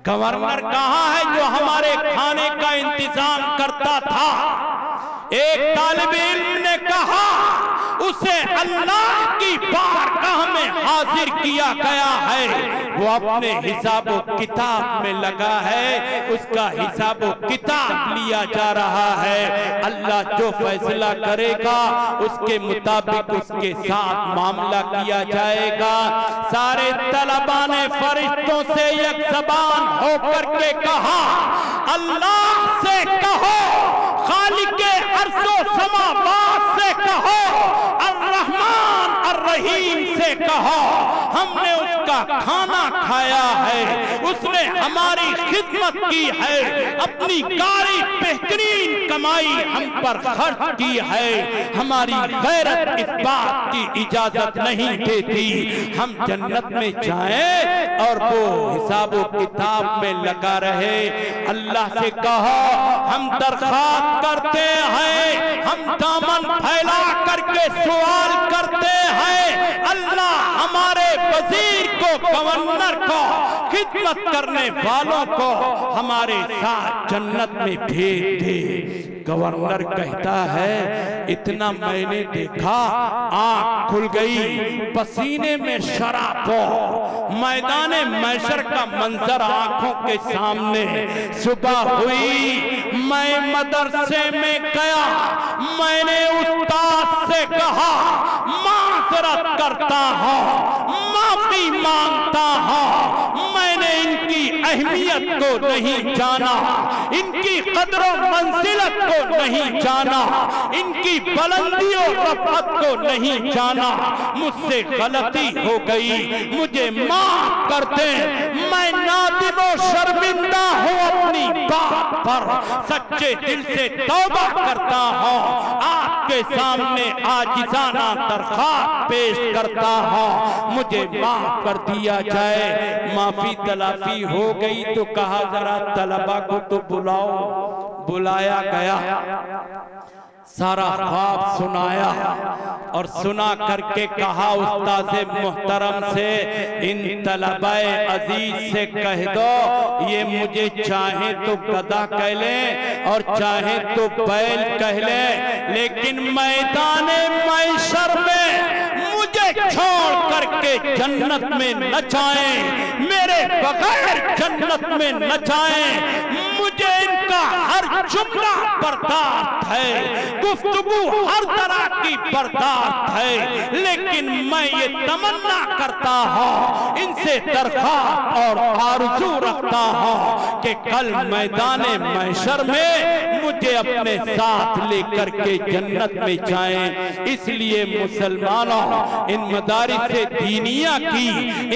गवर्नर कहाँ है जो हमारे खाने का इंतजाम करता था? एक तालिब इल्म ने कहा, उसे अल्लाह की बारगाह में हाजिर किया गया है, वो अपने हिसाबो किताब में लगा है, उसका हिसाबो किताब लिया जा रहा है। अल्लाह जो फैसला करेगा उसके मुताबिक उसके साथ मामला किया जाएगा। सारे तलबा ने फरिश्तों से एक ज़बान होकर के कहा, अल्लाह से कहो, खालिक अर्ज़ो समावात से कहो, अर्रहमान अर्रहीम से कहो, हमने उसका खाना खाया है, उसने हमारी खिदमत की है, अपनी कारी बेहतरीन कमाई हम पर खर्च की है, हमारी गैरत इस बात की इजाजत नहीं देती हम जन्नत में जाएं और वो हिसाबो किताब में लगा रहे। अल्लाह से कहो, हम दरख्वास्त करते हैं, हम दामन फैला करके सवाल करते हैं, अल्लाह हमारे वजीर को, गवर्नर को, खिदमत करने वालों को हमारे साथ जन्नत में भेज दे। गवर्नर कहता है, इतना मैंने देखा, आंख खुल गई, पसीने में शराबो, मैदाने मैशर का मंजर आंखों के सामने। सुबह हुई, मैं मदरसे में गया, मैंने उस्ताद से कहा माजरत करता हूँ, माफी मांगता हूँ, मैंने इनकी अहमियत को नहीं जाना, इनकी कदर मंजिलत को नहीं जाना, इनकी बुलंदी और रफ़अत को नहीं जाना, मुझसे गलती हो गई, मुझे माफ कर दें, मैं नादिम और शर्मिंदा हूँ अपनी बात पर, सच्चे दिल से तौबा करता हूँ, आपके सामने आजिज़ाना दरख्वास्त पेश करता हूँ, मुझे माफ कर दिया जाए। माफी तलाफी हो गई तो कहा जरा तलबा को तो बुलाओ, बुलाया गया, सारा ख्वाब सुनाया और सुना करके कहा उस्ताद मुहतरम से, इन तलबाए अजीज से कह दो ये मुझे चाहे तो गधा कह ले और चाहे तो बैल कह ले, लेकिन मैदाने मैशर में मुझे छोड़ करके जन्नत में न जाएं, मेरे बगैर जन्नत में न जाएं, मुझे इनका हर जुमला बर्दाश्त है, गुफ्तगू हर तरह की बर्दाश्त है, लेकिन मैं ये तमन्ना करता हूँ, इनसे दरख्वास्त और आरज़ू रखता हूँ कि कल मैदाने महशर में मुझे अपने साथ लेकर के जन्नत में जाएं। इसलिए मुसलमानों, इन मदारिस दीनिया की,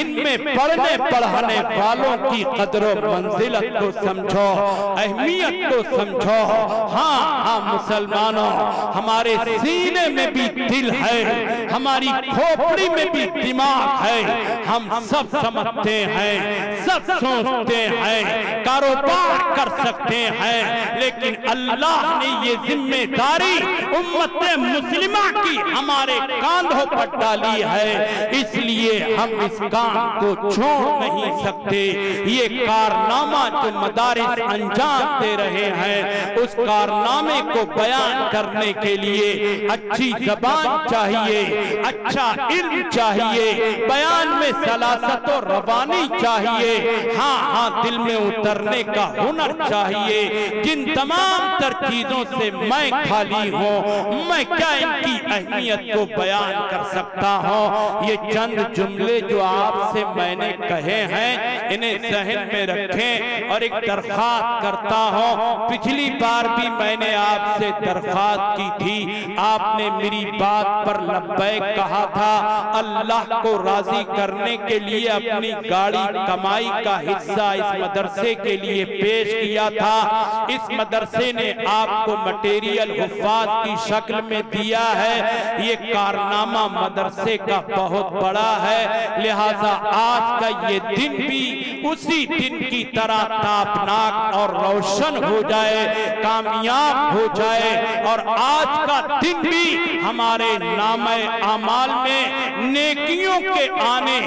इनमें पढ़ने पढ़ाने वालों की कदर मंजिलत को समझो, अहमियत को समझो। हाँ हाँ मुसलमानों, हमारे सीने में भी दिल है, हमारी खोपड़ी में भी दिमाग है, हम सब समझते हैं, सब सोचते हैं, कारोबार कर सकते हैं, लेकिन अल्लाह ने ये जिम्मेदारी उम्मत मुस्लिमा की हमारे कांधों पर डाली है, इसलिए हम इस काम को छोड़ नहीं सकते। ये कारनामा जो मदारिस अंजाम दे रहे हैं, उस कारनामे को बयान करने के लिए अच्छी ज़बान चाहिए, अच्छा इल्म चाहिए, बयान में सलासत और रवानी चाहिए, हाँ हाँ दिल में उतरने का हुनर चाहिए। जिन तमाम तर चीजों से मैं खाली हूँ, मैं क्या इनकी अहमियत को बयान कर सकता हूँ। ये चंद जुमले जो आपसे मैंने कहे हैं, इन्हें ज़हन में रखें और एक दरख्वास्त करता हूँ। पिछली बार भी मैंने आपसे दरख्वास्त की थी, आपने मेरी बात पर लब्बैक कहा था। अल्लाह को राजी करने के लिए अपनी गाड़ी कमाई का हिस्सा इस मदरसे के लिए पेश किया था। इस मदरसे ने आपको मटेरियल हुफ़ाज़ की शक्ल में दिया है। ये कारनामा मदरसे का बहुत बड़ा है, लिहाजा आज का ये दिन भी उसी दिन की तरह तापनाक और रोशन हो जाए, कामयाब हो जाए, और आज का दिन भी हमारे नामे आमाल में नेकियों के आने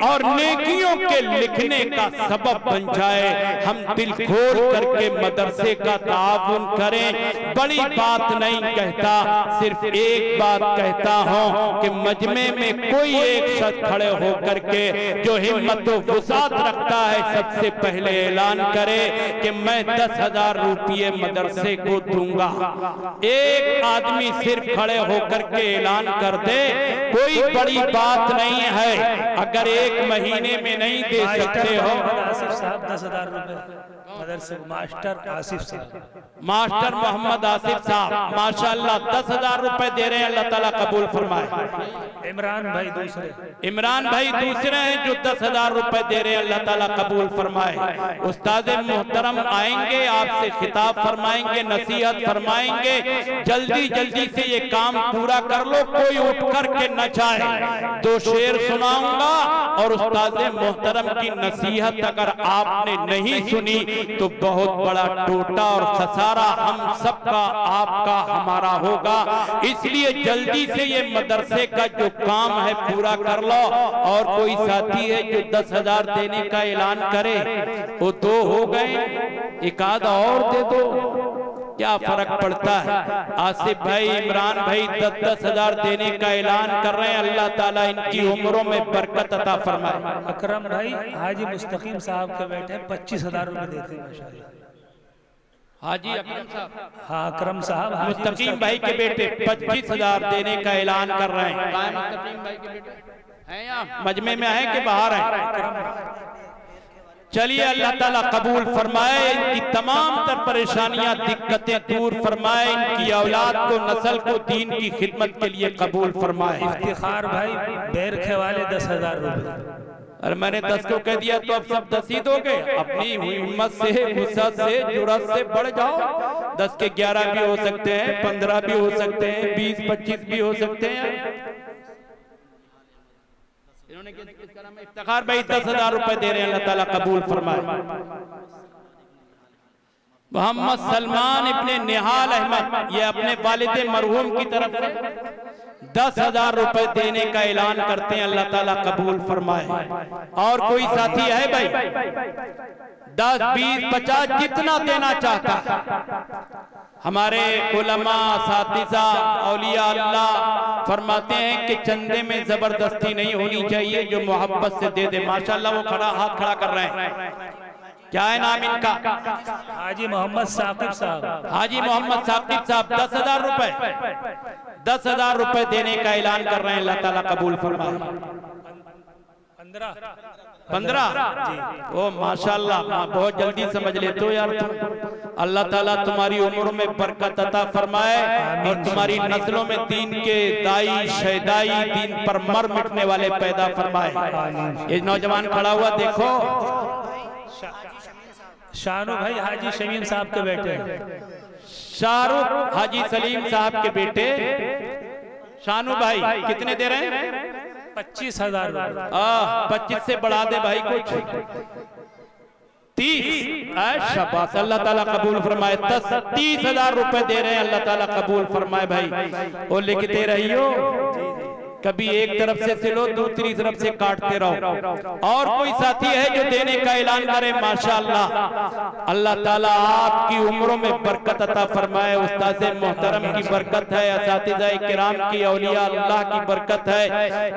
और नेकियों के लिखने का सबब बन जाए। हम दिल खोल करके मदरसे का ताउन करें। बड़ी बात नहीं कहता, सिर्फ एक बात कहता हूँ कि मजमे में कोई एक शख्स खड़े होकर के जो हिम्मत व वुसात रखता है, सबसे पहले ऐलान करे कि मैं 10,000 रुपये मदरसे को दूंगा। एक आदमी सिर्फ खड़े होकर के ऐलान कर दे, कोई बड़ी बात नहीं है। अगर एक महीने में नहीं दे सकते हो, आसिफ साहब 10,000 रुपए मदरसे मास्टर आसिफ साहब, मास्टर मोहम्मद आसिफ साहब माशाअल्लाह 10,000 रुपए दे रहे हैं, अल्लाह ताला कबूल फरमाए। इमरान भाई दूसरे हैं जो 10,000 रुपए दे रहे हैं, अल्लाह ताला कबूल फरमाए। उस्ताद मोहतरम आएंगे, आपसे खिताब फरमाएंगे, नसीहत फरमाएंगे। जल्दी जल्दी से ये काम पूरा कर लो, कोई उठ करके न जाए। 2 शेर सुनाऊंगा और उस्ताद मोहतरम की नसीहत अगर आपने नहीं सुनी तो बहुत बड़ा टोटा और खसारा हम सबका, आपका, हमारा होगा। इसलिए जल्दी से ये मदरसे का जो काम है पूरा कर लो। और कोई साथी है जो 10,000 देने का ऐलान करे? वो 2 हो गए, एक आधा और दे दो, क्या फर्क पड़ता है। आसिफ भाई, इमरान भाई 10,000 देने का ऐलान कर रहे हैं। अल्लाह ताला इनकी उम्रों में बरकत अता फरमाए। अकरम भाई हाजी मुस्तकीम साहब के बेटे 25,000 रुपए देते हैं माशाल्लाह। हाजी अकरम साहब, हाँ अकरम साहब, मुस्तकीम भाई के बेटे 25,000 देने का ऐलान कर रहे हैं। मुस्तकीम भाई के बेटे हैं यहाँ मजमे में है कि बाहर है? चलिए अल्लाह ताला कबूल फरमाए, इनकी तमाम तर परेशानियां दिक्कतें दूर फरमाए, इनकी औलाद को नस्ल को दीन की खिदमत के लिए कबूल फरमाए। इफ्तिखार भाई बैरखे वाले 10,000 रुपए। अरे मैंने 10 को कह दिया तो अब सब 10 ही दोगे? अपनी हिम्मत से, वुसअत से, जुर्रत से बढ़ जाओ। 10 के 11 भी हो सकते हैं, 15 भी हो सकते हैं, 20, 25 भी हो सकते हैं। इन्होंने किसका नाम है? इफ्तिखार भाई 10,000 रुपए दे रहे हैं, अल्लाह ताला कबूल फरमाए। मोहम्मद सलमान इब्ने निहाल अहमद, ये अपने वालिद मरहूम की तरफ से 10,000 रुपए देने का ऐलान करते हैं, अल्लाह ताला कबूल फरमाए। और कोई साथी है भाई? 10, 20, 50 जितना देना चाहता है। हमारे उलमा, सातिज़ा, औलिया अल्लाह फरमाते हैं कि चंदे में जबरदस्ती नहीं होनी चाहिए, जो मोहब्बत से दे दे। माशाल्लाह वो खड़ा हाथ खड़ा कर रहे हैं। क्या है नाम इनका? हाजी मोहम्मद साकिब साहब। हाजी मोहम्मद साकिब साहब 10,000 रुपए, 10,000 रुपए देने का ऐलान कर रहे हैं, अल्लाह ताला कबूल फरमाए। 15 ओ माशाल्लाह, बहुत जल्दी समझ लेते हो यार तुम। अल्लाह ताला तुम्हारी उम्र में बरकत अता फरमाए और तुम्हारी नस्लों में दीन के दाई शहदाई, दीन पर मर मिटने वाले पैदा फरमाए। ये नौजवान खड़ा हुआ देखो, शानू भाई हाजी शमीम साहब के बेटे, शाहरुख हाजी सलीम साहब के बेटे शानू भाई कितने दे रहे हैं? 25,000। 25 से बढ़ा दे भाई कुछ, 30। शाबाश, अल्लाह ताला कबूल फरमाए। 30,000 रुपए दे रहे हैं, अल्लाह ताला कबूल फरमाए भाई। वो लिखते रहियो, कभी एक तरफ से सिलो, दूसरी तरफ से काटते रहो। और कोई साथी है जो देने का ऐलान करे? माशाअल्लाह, अल्लाह ताला आपकी उम्रों में बरकत अता फरमाए। उस्ताद मोहतरम की बरकत है, असातिज़ा किराम की, औलिया अल्लाह की बरकत है।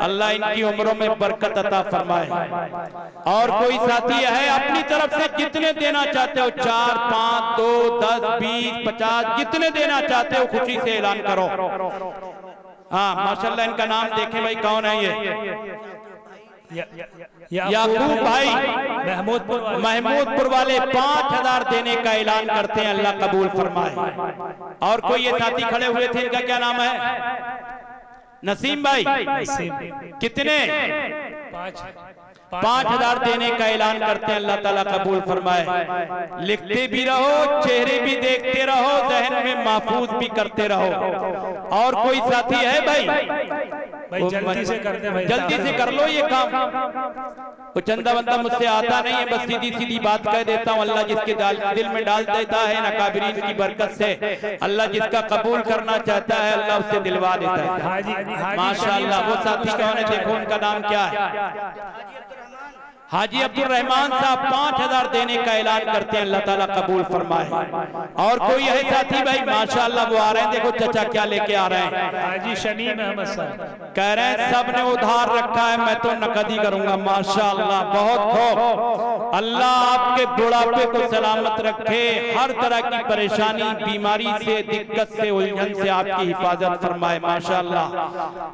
अल्लाह इनकी उम्रों में बरकत अता फरमाए। और कोई साथी है अपनी तरफ से जितने देना चाहते हो, 4, 5, 2, 10, 20, 50 जितने देना चाहते हो, खुशी से ऐलान करो। हाँ माशाल्लाह, इनका नाम देखें भाई, कौन है ये? याकूब भाई महमूदपुर वाले 5,000 देने का ऐलान करते हैं, अल्लाह कबूल फरमाए। और कोई ये साथी खड़े हुए थे, इनका क्या नाम है? नसीम भाई, कितने? 5,000 देने का ऐलान करते हैं, अल्लाह ताला कबूल फरमाए। लिखते भी रहो, चेहरे भी देखते रहो, जहन में महफूज भी करते रहो। और कोई साथी है भाई? जल्दी से कर दे भाई, जल्दी से कर लो ये काम। वो चंदा बंदा मुझसे आता नहीं है, बस सीधी सीधी बात कह देता हूँ। अल्लाह जिसके दिल में डाल देता है ना, काबिरीन की बरकत से अल्लाह जिसका कबूल करना चाहता है, अल्लाह उससे दिलवा देता है। माशाअल्लाह, वो साथी कौन है? देखो उनका नाम क्या है? हाजी अब्दुल रहमान साहब 5,000 देने का ऐलान करते हैं, अल्लाह ताला कबूल फरमाए। और कोई है साथी भाई? माशाअल्लाह वो आ रहे हैं, देखो चचा क्या लेके आ रहे हैं। हाजी शमीम अहमद साहब कह रहे हैं सबने उधार रखा है, मैं तो नकदी करूंगा। माशाअल्लाह, बहुत खूब। अल्लाह आपके बुढ़ापे को सलामत रखे, हर तरह की परेशानी, बीमारी से, दिक्कत से, उलझन से आपकी हिफाजत फरमाए। माशाअल्लाह।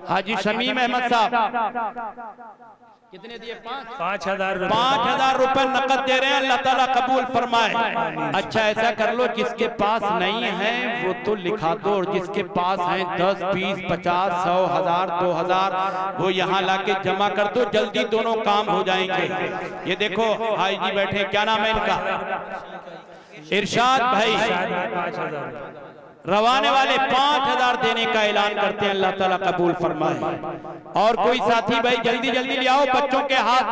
हाजी शमीम अहमद साहब कितने दिए? 5,000 रुपए नकद दे रहे हैं, अल्लाह ताला कबूल फरमाए। अच्छा ऐसा कर लो, जिसके पास नहीं है वो तो लिखा दो, और जिसके पास है 10, 20, 50, 100, 1000, 2000 वो यहाँ लाके जमा कर दो, जल्दी दोनों काम हो जाएंगे। ये देखो भाई जी बैठे, क्या नाम है इनका? इरशाद भाई। 5,000 रवाने वाले 5,000 देने का ऐलान करते हैं, अल्लाह ताला कबूल फरमाए। और कोई साथी भाई जल्दी जल्दी ले आओ, बच्चों के हाथ।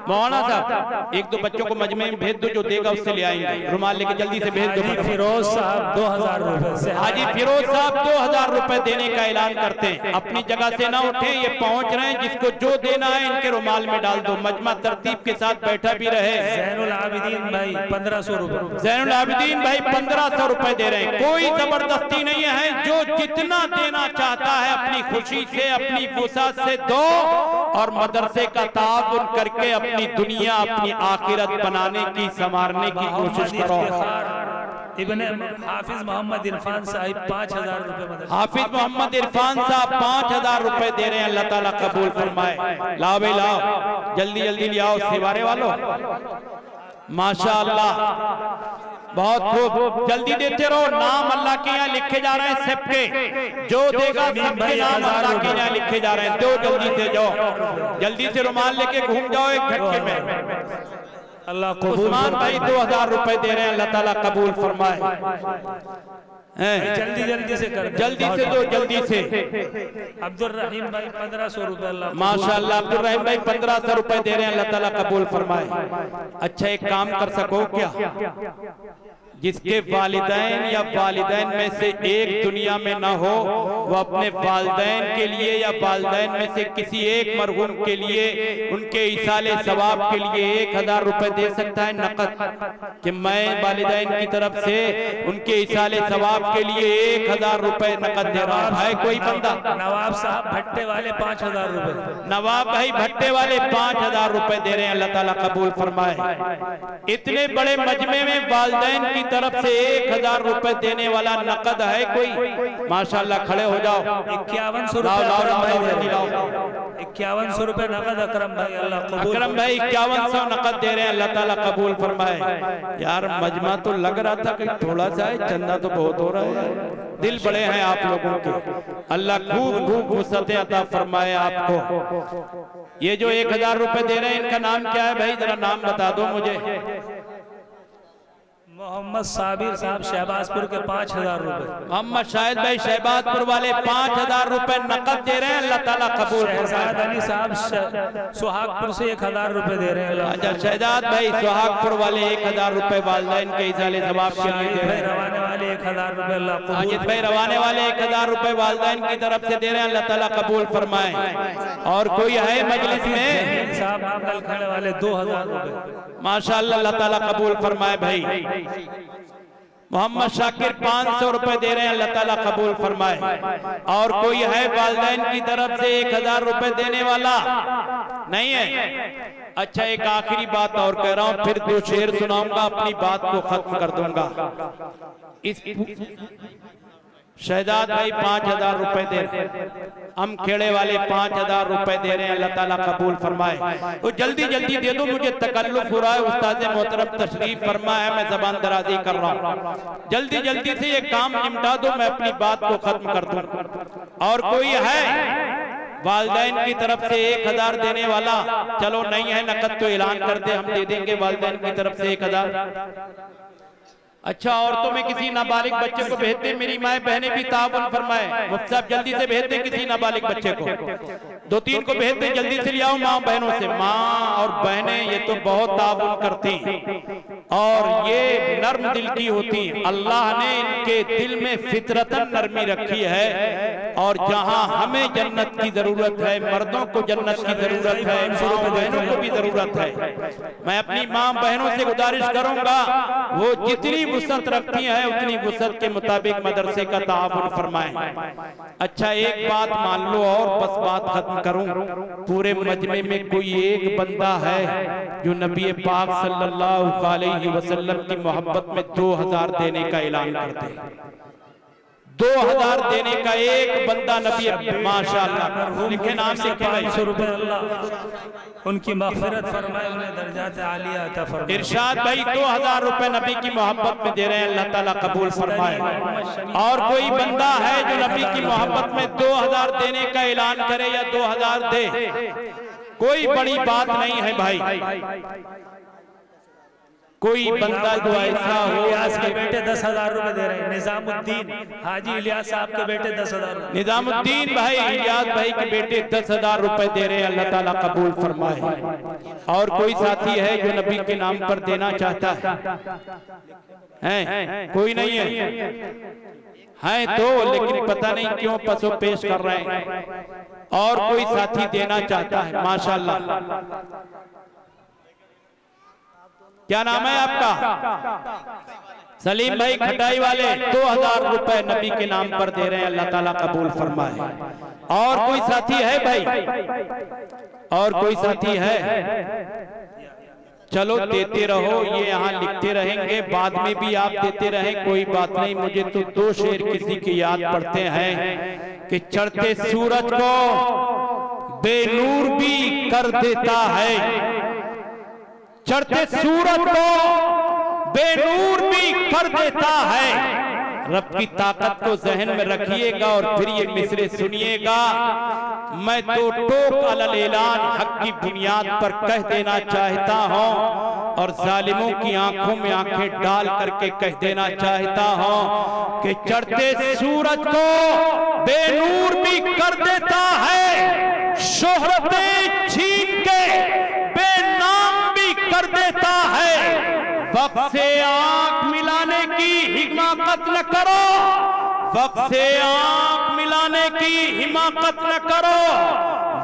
मौलाना साहब 1-2 बच्चों को मजमे में भेज दो, जो देगा उससे ले आएंगे। रुमाल लेके जल्दी से भेज दो। फिरोज साहब 2,000 रुपए से, हाजी फिरोज साहब 2,000 रुपए देने का ऐलान करते हैं। अपनी जगह से ना उठे, ये पहुंच रहे हैं, जिसको जो देना है इनके रुमाल में डाल दो। मजमा तरतीब के साथ बैठा भी रहे। जैनुल आबिदीन भाई 1,500 रुपए। जैनुल आबिदीन भाई 1,500 रुपए दे रहे हैं। कोई जबरदस्ती नहीं है, जो जितना देना चाहता है अपनी खुशी से, अपनी वुसअत से दो, और मदरसे का ताउन करके अपनी दुनिया, अपनी आखिरत बनाने की, संवारने की कोशिश करो। इब्ने हाफिज मोहम्मद इरफान साहिब 5000 रुपए मदद। हाफिज मोहम्मद इरफान साहब 5000 रुपए दे रहे हैं, अल्लाह ताला कबूल फरमाए। लाओ भाई लाओ, जल्दी जल्दी ले आओ सिवारे वालों, माशाअल्लाह बहुत खूब, जल्दी देते रहो। नाम अल्लाह के यहाँ लिखे जा रहे हैं सबके, जो देगा सबके नाम अल्लाह के यहाँ लिखे जा रहे हैं। दो जल्दी से जाओ, जल्दी से रुमाल लेके घूम जाओ एक झटके में। अल्लाह को उस्मान भाई 2000 रुपए दे रहे हैं, अल्लाह ताला कबूल फरमाए। जल्दी जल्दी से कर, जल्दी से दो, जल्दी से। अब्दुल रहीम भाई 1500 रुपए, अल्लाह माशाअल्लाह अब्दुल रहीम भाई 1500 रुपए दे रहे हैं, अल्लाह ताला कबूल फरमाए। अच्छा एक काम कर सको क्या, जिसके वालिदैन या वालिदैन में से एक दुनिया में ना हो, वो अपने वालिदैन के लिए या वालिदैन में से किसी एक मरहूम के लिए उनके इसाले सवाब के लिए 1000 रुपए दे सकता है नकद, कि मैं वालिदैन की तरफ से उनके इसाले सवाब के लिए 1000 रुपए नकद दे रहा है कोई बंदा? नवाब साहब भट्टे वाले 5000 रुपए, नवाब भाई भट्टे वाले 5000 रुपए दे रहे हैं, अल्लाह ताला कबूल फरमाए। इतने बड़े मजमे में वालिदैन की तरफ से 1000 रुपए देने वाला नकद है कोई? माशाअल्लाह खड़े हो जाओ। 5100 लाओ लाओ लाओ, 5100 रुपए नकद अकरम भाई, अल्लाह कबूल। अकरम भाई 5100 नकद दे रहे हैं, अल्लाह ताला कबूल फरमाए। यार मजमा तो लग रहा था कि थोड़ा सा है, चंदा तो बहुत हो रहा है, दिल बड़े हैं आप लोगों के, अल्लाह खूब खूब वुसअत अता फरमाए आपको। ये जो 1000 रुपए दे रहे हैं इनका नाम क्या है भाई, जरा नाम बता दो मुझे। मोहम्मद साबिर साहब शहबाजपुर के 5000 रुपए। मोहम्मद शाहिद भाई शहबाजपुर वाले 5000 रुपए नकद दे रहे हैं, अल्लाह ताला कबूल। शहजाद अली साहब सुहागपुर से 1000 रुपए दे रहे हैं। अच्छा शहजाद भाई सुहागपुर वाले 1000 रुपए वालिदैन के इजाले जवाब के लिए दे रहे हैं। रवाने वाले 1000 रुपए, अल्लाह कबूल। अजीत भाई रवाने वाले 1000 रुपए वालिदैन की तरफ से दे रहे हैं, अल्लाह ताला कबूल फरमाए। और कोई है मजलिस में? साहब मंगल खड़े वाले 2000 रुपए, माशाअल्लाह अल्लाह ताला कबूल फरमाए भाई। मोहम्मद शाकिर 500 रुपए दे रहे हैं, अल्लाह ताला कबूल फरमाए। और कोई है वालिदैन की तरफ से 1000 रुपए देने वाला? नहीं है। अच्छा एक आखिरी बात और कह रहा हूं, फिर 2 शेर सुनाऊंगा, अपनी बात को खत्म कर दूंगा। इस शहजाद भाई 5000 रुपए दे रहे हैं, हम खेड़े वाले 5000 रुपए दे रहे हैं, अल्लाह ताला कबूल फरमाए। तो जल्दी जल्दी दे दो, मुझे तकल्लुफ हो रहा है, उस्ताद मोहतरम तशरीफ फरमा है, मैं जबान दराजी कर रहा हूँ। जल्दी जल्दी से ये काम निपटा दो, मैं अपनी बात को खत्म कर दूं। और कोई है वालिदैन की तरफ से 1000 देने वाला? चलो नहीं है नकद तो ऐलान कर दे, हम दे देंगे वालिदैन की तरफ से 1000। अच्छा औरतों में किसी नाबालिग बच्चे को भेजते, मेरी माए बहने भी ताउन फरमाए। मुफ्ती साहब जल्दी से भेजते किसी नाबालिग बच्चे को, 2-3 को भेजते, जल्दी से ले आओ माँ बहनों से। माँ और बहनें ये तो बहुत ताउन करती और ये नर्म दिल की होती। अल्लाह ने इनके दिल में फितरतन नरमी रखी है, और जहाँ हमें जन्नत की जरूरत है, मर्दों को जन्नत की जरूरत है, माँ बहनों को भी जरूरत है। मैं अपनी माँ बहनों से गुजारिश करूंगा, वो जितनी वुसअत रखती है उतनी वुसअत के मुताबिक मदरसे का ताआवुन फरमाएं। अच्छा एक बात मान लो और बस बात खत्म करूं, पूरे मजमे में कोई एक बंदा है जो नबी पाक सल्लल्लाहु अलैहि वसल्लम की मोहब्बत में 2000 देने का ऐलान करते हैं? 2000 देने का एक बंदा नबी, माशाअल्लाह लिखे नाम लिखे भाई। 500 रुपए, अल्लाह उनकी मग़फ़िरत फरमाए, उन्हें दर्जात आलिया अता फरमाए। इरशाद भाई 2000 रुपए नबी की मोहब्बत में दे रहे हैं, अल्लाह ताला कबूल फरमाए। और कोई बंदा है जो नबी की मोहब्बत में 2000 देने का ऐलान करे या 2000 दे? कोई बड़ी बात नहीं है भाई। कोई बंदा जो ऐसा हो, इलियास के बेटे 10,000 रुपए दे रहे हैं। निजामुद्दीन हाजी इलियास साहब के बेटे 10,000 रुपए। निजामुद्दीन भाई इलियास भाई के बेटे 10,000 रुपए दे रहे हैं, अल्लाह ताला कबूल फरमाए। और कोई साथी है जो नबी के नाम पर देना चाहता है? कोई नहीं है तो, लेकिन पता नहीं क्यों पसो पेश कर रहे हैं। और कोई साथी देना चाहता है? माशाअल्लाह। क्या नाम है आपका? सलीम भाई खटाई वाले 2000 रुपए नबी के नाम पर दे रहे हैं, अल्लाह ताला कबूल फरमाए। और कोई साथी है भाई? और कोई साथी है? चलो देते रहो, ये यहाँ लिखते रहेंगे, बाद में भी आप देते रहें, कोई बात नहीं। मुझे तो 2 शेर किसी की याद पड़ते हैं कि चढ़ते सूरज को बेनूर भी कर देता है, चढ़ते सूरज को बेनूर भी कर देता है। रब की ताकत को जहन में रखिएगा और फिर ये मिसरे सुनिएगा। मैं तो टोक अलल ऐलान हक की बुनियाद पर कह देना चाहता हूँ और जालिमों की आंखों में आंखें डाल करके कह देना चाहता हूँ कि चढ़ते सूरज को बेनूर भी कर देता है, शोहरतें छीन के बेनाम भी कर देता है। वक्त से आंख मिलाने की हिमाकत न करो, वक्त से आंख मिलाने की हिमाकत न करो,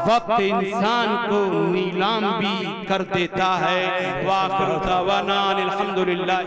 वक्त इंसान को नीलाम भी कर देता है। वाखिर दावाना अल्हम्दुलिल्लाह।